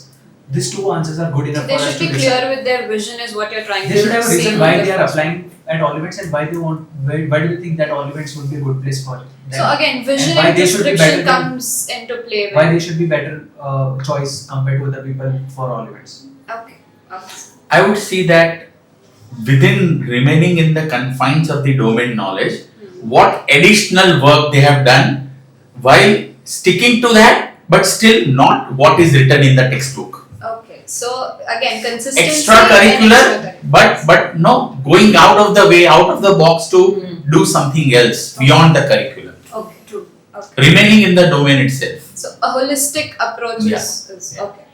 Speaker 10: These 2 answers are good enough
Speaker 2: They
Speaker 10: for us
Speaker 2: should
Speaker 10: to
Speaker 2: be
Speaker 10: decide.
Speaker 2: clear with their vision is what you're trying
Speaker 10: They
Speaker 2: to
Speaker 10: should have a
Speaker 2: say
Speaker 10: reason
Speaker 2: in
Speaker 10: why
Speaker 2: the
Speaker 10: they are
Speaker 2: first-
Speaker 10: applying at All Events and why they want. Why do you think that All Events would be a good place for them?
Speaker 2: So again, vision
Speaker 10: And why
Speaker 2: and
Speaker 10: they should be
Speaker 2: description
Speaker 10: better than-
Speaker 2: comes into play.
Speaker 10: why they should be better choice compared to other people for All Events.
Speaker 2: Okay. Okay.
Speaker 4: I would see that within remaining in the confines of the domain knowledge, what additional work they have done while sticking to that, but still not what is written in the textbook.
Speaker 2: Okay. So again, consistency.
Speaker 4: Extracurricular, but no, going out of the way, out of the box to do something else beyond the curriculum,
Speaker 2: Okay. True. Okay.
Speaker 4: remaining in the domain itself.
Speaker 2: So a holistic approach
Speaker 4: Yeah.
Speaker 2: is okay.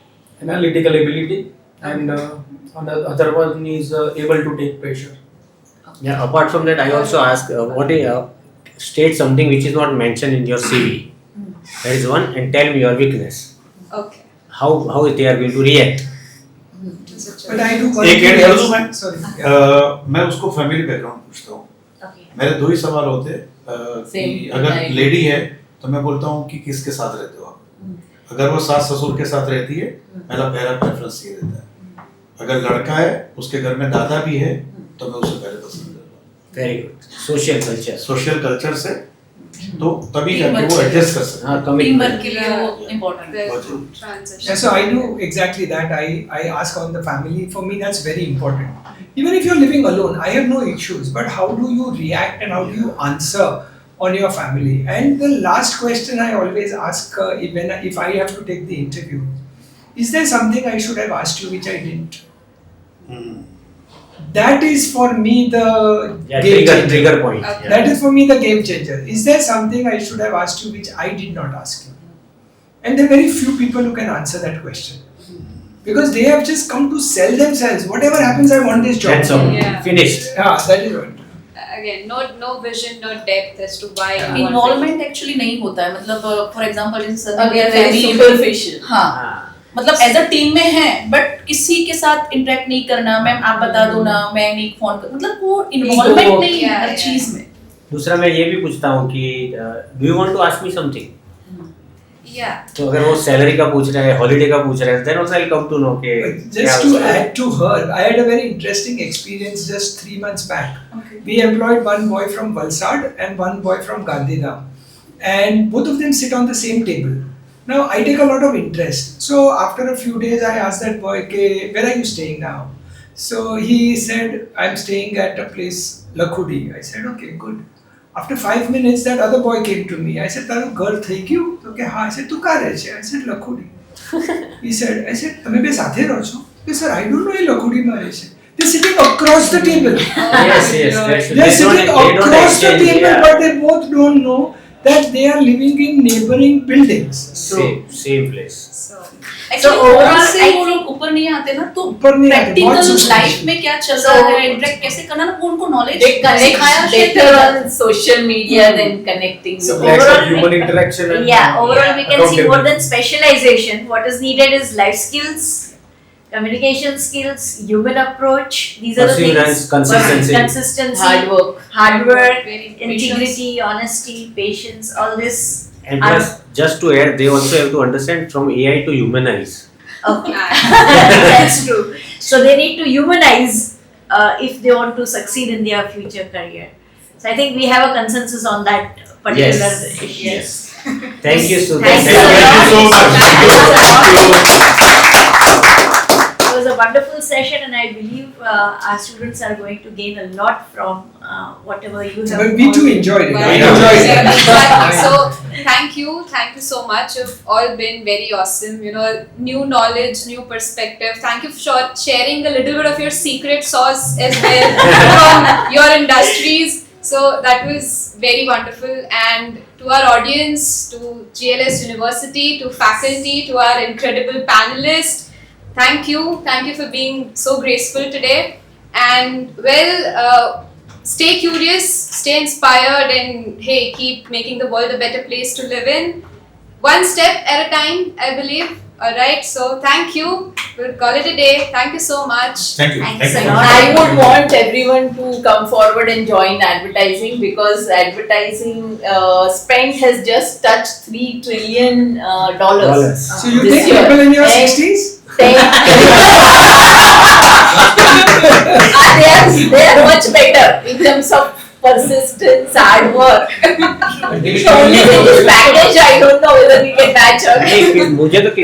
Speaker 9: Analytical ability, and on the other one is able to take pressure.
Speaker 5: Yeah. Apart from that, I also ask state something which is not mentioned in your CV. That is one, and tell me your weakness.
Speaker 2: Okay.
Speaker 5: How they are going to react.
Speaker 3: But I do one
Speaker 8: एक
Speaker 3: thing
Speaker 8: add कर
Speaker 3: else.
Speaker 8: दूं मैं?
Speaker 3: Sorry.
Speaker 8: मैं उसको family background पूछता हूँ.
Speaker 7: Okay.
Speaker 8: मेरे 2 ही सवाल होते हैं कि
Speaker 7: Same.
Speaker 8: अगर
Speaker 7: Right.
Speaker 8: लेडी है तो मैं बोलता हूँ कि किसके साथ रहते हो आप. अगर वो सास ससुर के साथ रहती है पहला प्रेफरेंस ये रहता है. अगर लड़का है उसके घर में दादा भी है तो मैं उसे पहले पसंद करता हूँ.
Speaker 5: Very good. Social culture.
Speaker 8: Social culture से तो तभी
Speaker 6: Team
Speaker 8: जाके वो
Speaker 6: work
Speaker 8: एडजस्ट कर सकते हैं.
Speaker 5: हाँ,
Speaker 6: टीम
Speaker 5: commitment.
Speaker 6: वर्क के लिए वो इम्पोर्टेंट है
Speaker 2: The
Speaker 8: True.
Speaker 2: transition.
Speaker 3: Yeah, so I do exactly that. I ask on the family. For me, that's very important. Even if you're living alone, I have no issues. But how do you react and how do you answer on your family? And the last question I always ask if I have to take the interview, is there something I should have asked you which I didn't? That is for me the
Speaker 5: Yeah,
Speaker 3: game changer.
Speaker 5: trigger point.
Speaker 2: Okay.
Speaker 3: That is for me the game changer. Is there something I should have asked you which I did not ask you? And there are very few people who can answer that question. because they have just come to sell themselves. Whatever happens, I want this job.
Speaker 5: That's all.
Speaker 2: Yeah.
Speaker 5: Finished.
Speaker 3: Yeah, that is what.
Speaker 2: Again, no vision, no depth as to why you want it.
Speaker 6: Involvement actually नहीं होता है, मतलब for example जैसे sir
Speaker 7: Again, very
Speaker 6: family में-
Speaker 7: superficial.
Speaker 6: हाँ,
Speaker 5: हाँ.
Speaker 6: मतलब as a team में है बट किसी के साथ इंटरेक्ट नहीं करना, मैम आप बता दो ना, मैं नहीं फोन कर, मतलब वो इन्वॉल्वमेंट
Speaker 7: Ego.
Speaker 6: नहीं है
Speaker 2: Yeah,
Speaker 6: हर
Speaker 2: yeah.
Speaker 6: चीज में.
Speaker 5: दूसरा मैं ये भी पूछता हूँ कि do you want to ask me something?
Speaker 2: Yeah.
Speaker 5: तो अगर वो सैलरी का पूछ रहे हैं, हॉलीडे का पूछ रहे हैं, then also I come to know कि
Speaker 3: But just to add to her, I had a very interesting experience just 3 months back.
Speaker 6: Okay.
Speaker 3: We employed one boy from Valsad and one boy from Gandhidham, and both of them sit on the same table. Now I take a lot of interest. So after a few days, I asked that boy, "Okay, where are you staying now?" So he said, "I'm staying at a place Lakhudi." I said, "Okay, good." After 5 minutes, that other boy came to me. I said, "तारू घर થઈ ગયું?" તો કે હા. I said, "તું કા રહે છે?" I said, "લખુડી." I said, "તમે બે સાથે રહો છો?" He said, "I don't know એ લખુડીમાં રહે છે." They're sitting across the table.
Speaker 5: yes, that's-
Speaker 3: They're
Speaker 5: they
Speaker 3: sitting
Speaker 5: don't
Speaker 3: across the
Speaker 5: exchange,
Speaker 3: table,
Speaker 5: yeah.
Speaker 3: but they both don't know that they are living in neighboring buildings.
Speaker 5: same place.
Speaker 2: So,
Speaker 6: Actually,
Speaker 1: overall,
Speaker 6: वहाँ से
Speaker 1: I
Speaker 6: वो
Speaker 1: think-
Speaker 6: लोग ऊपर नहीं आते ना, तो
Speaker 3: ऊपर नहीं आते, बहुत
Speaker 6: प्रैक्टिकल
Speaker 3: substantial.
Speaker 6: लाइफ में क्या चल
Speaker 1: So-
Speaker 6: रहा है, इंटरेक्ट कैसे करना ना, वो उनको knowledge
Speaker 7: They connect better on social media than connecting
Speaker 1: So
Speaker 7: with
Speaker 5: Lack
Speaker 1: overall,
Speaker 5: of human interaction and
Speaker 1: Yeah, overall we can see more
Speaker 5: accountability.
Speaker 1: than specialization. What is needed is life skills, communication skills, human approach. These are the
Speaker 5: Perseverance,
Speaker 1: things.
Speaker 5: consistency.
Speaker 1: Consistency,
Speaker 7: hard work.
Speaker 1: hard work,
Speaker 2: Very
Speaker 1: integrity, honesty, patience. All this.
Speaker 5: And plus, just to add, they also have to understand from AI to humanize.
Speaker 1: Okay, that's true. So they need to humanize if they want to succeed in their future career. So I think we have a consensus on that particular
Speaker 5: Yes.
Speaker 1: issue.
Speaker 5: Yes. Thank you, Sudha.
Speaker 1: Thank
Speaker 4: Thank you so much.
Speaker 1: It was a wonderful session, and I believe our students are going to gain a lot from whatever you have.
Speaker 3: But we too
Speaker 1: all-
Speaker 3: enjoyed it.
Speaker 2: Wow.
Speaker 3: I
Speaker 4: Yeah.
Speaker 3: enjoyed
Speaker 2: Yeah,
Speaker 3: it.
Speaker 2: exactly. So thank you so much. You've all been very awesome. You know, new knowledge, new perspective. Thank you for sharing a little bit of your secret sauce as well from your industries. So that was very wonderful. And to our audience, to GLS University, to faculty, to our incredible panelists, thank you for being so graceful today. And well. Stay curious, stay inspired, and hey, keep making the world a better place to live in. One step at a time, I believe. Alright, so thank you. We'll call it a day. Thank you so much.
Speaker 4: Thank you.
Speaker 1: Thanks
Speaker 4: Thank
Speaker 1: a
Speaker 4: you.
Speaker 1: lot.
Speaker 7: I would want everyone to come forward and join advertising, because advertising spend has just touched $3 trillion.
Speaker 5: Dollars.
Speaker 3: So you
Speaker 7: This
Speaker 3: think
Speaker 7: year.
Speaker 3: people in your
Speaker 7: And
Speaker 3: 60s?
Speaker 7: They are much better in terms of persistence, hard work. The only thing is package, I don't know whether we can match or
Speaker 5: नहीं, मुझे तो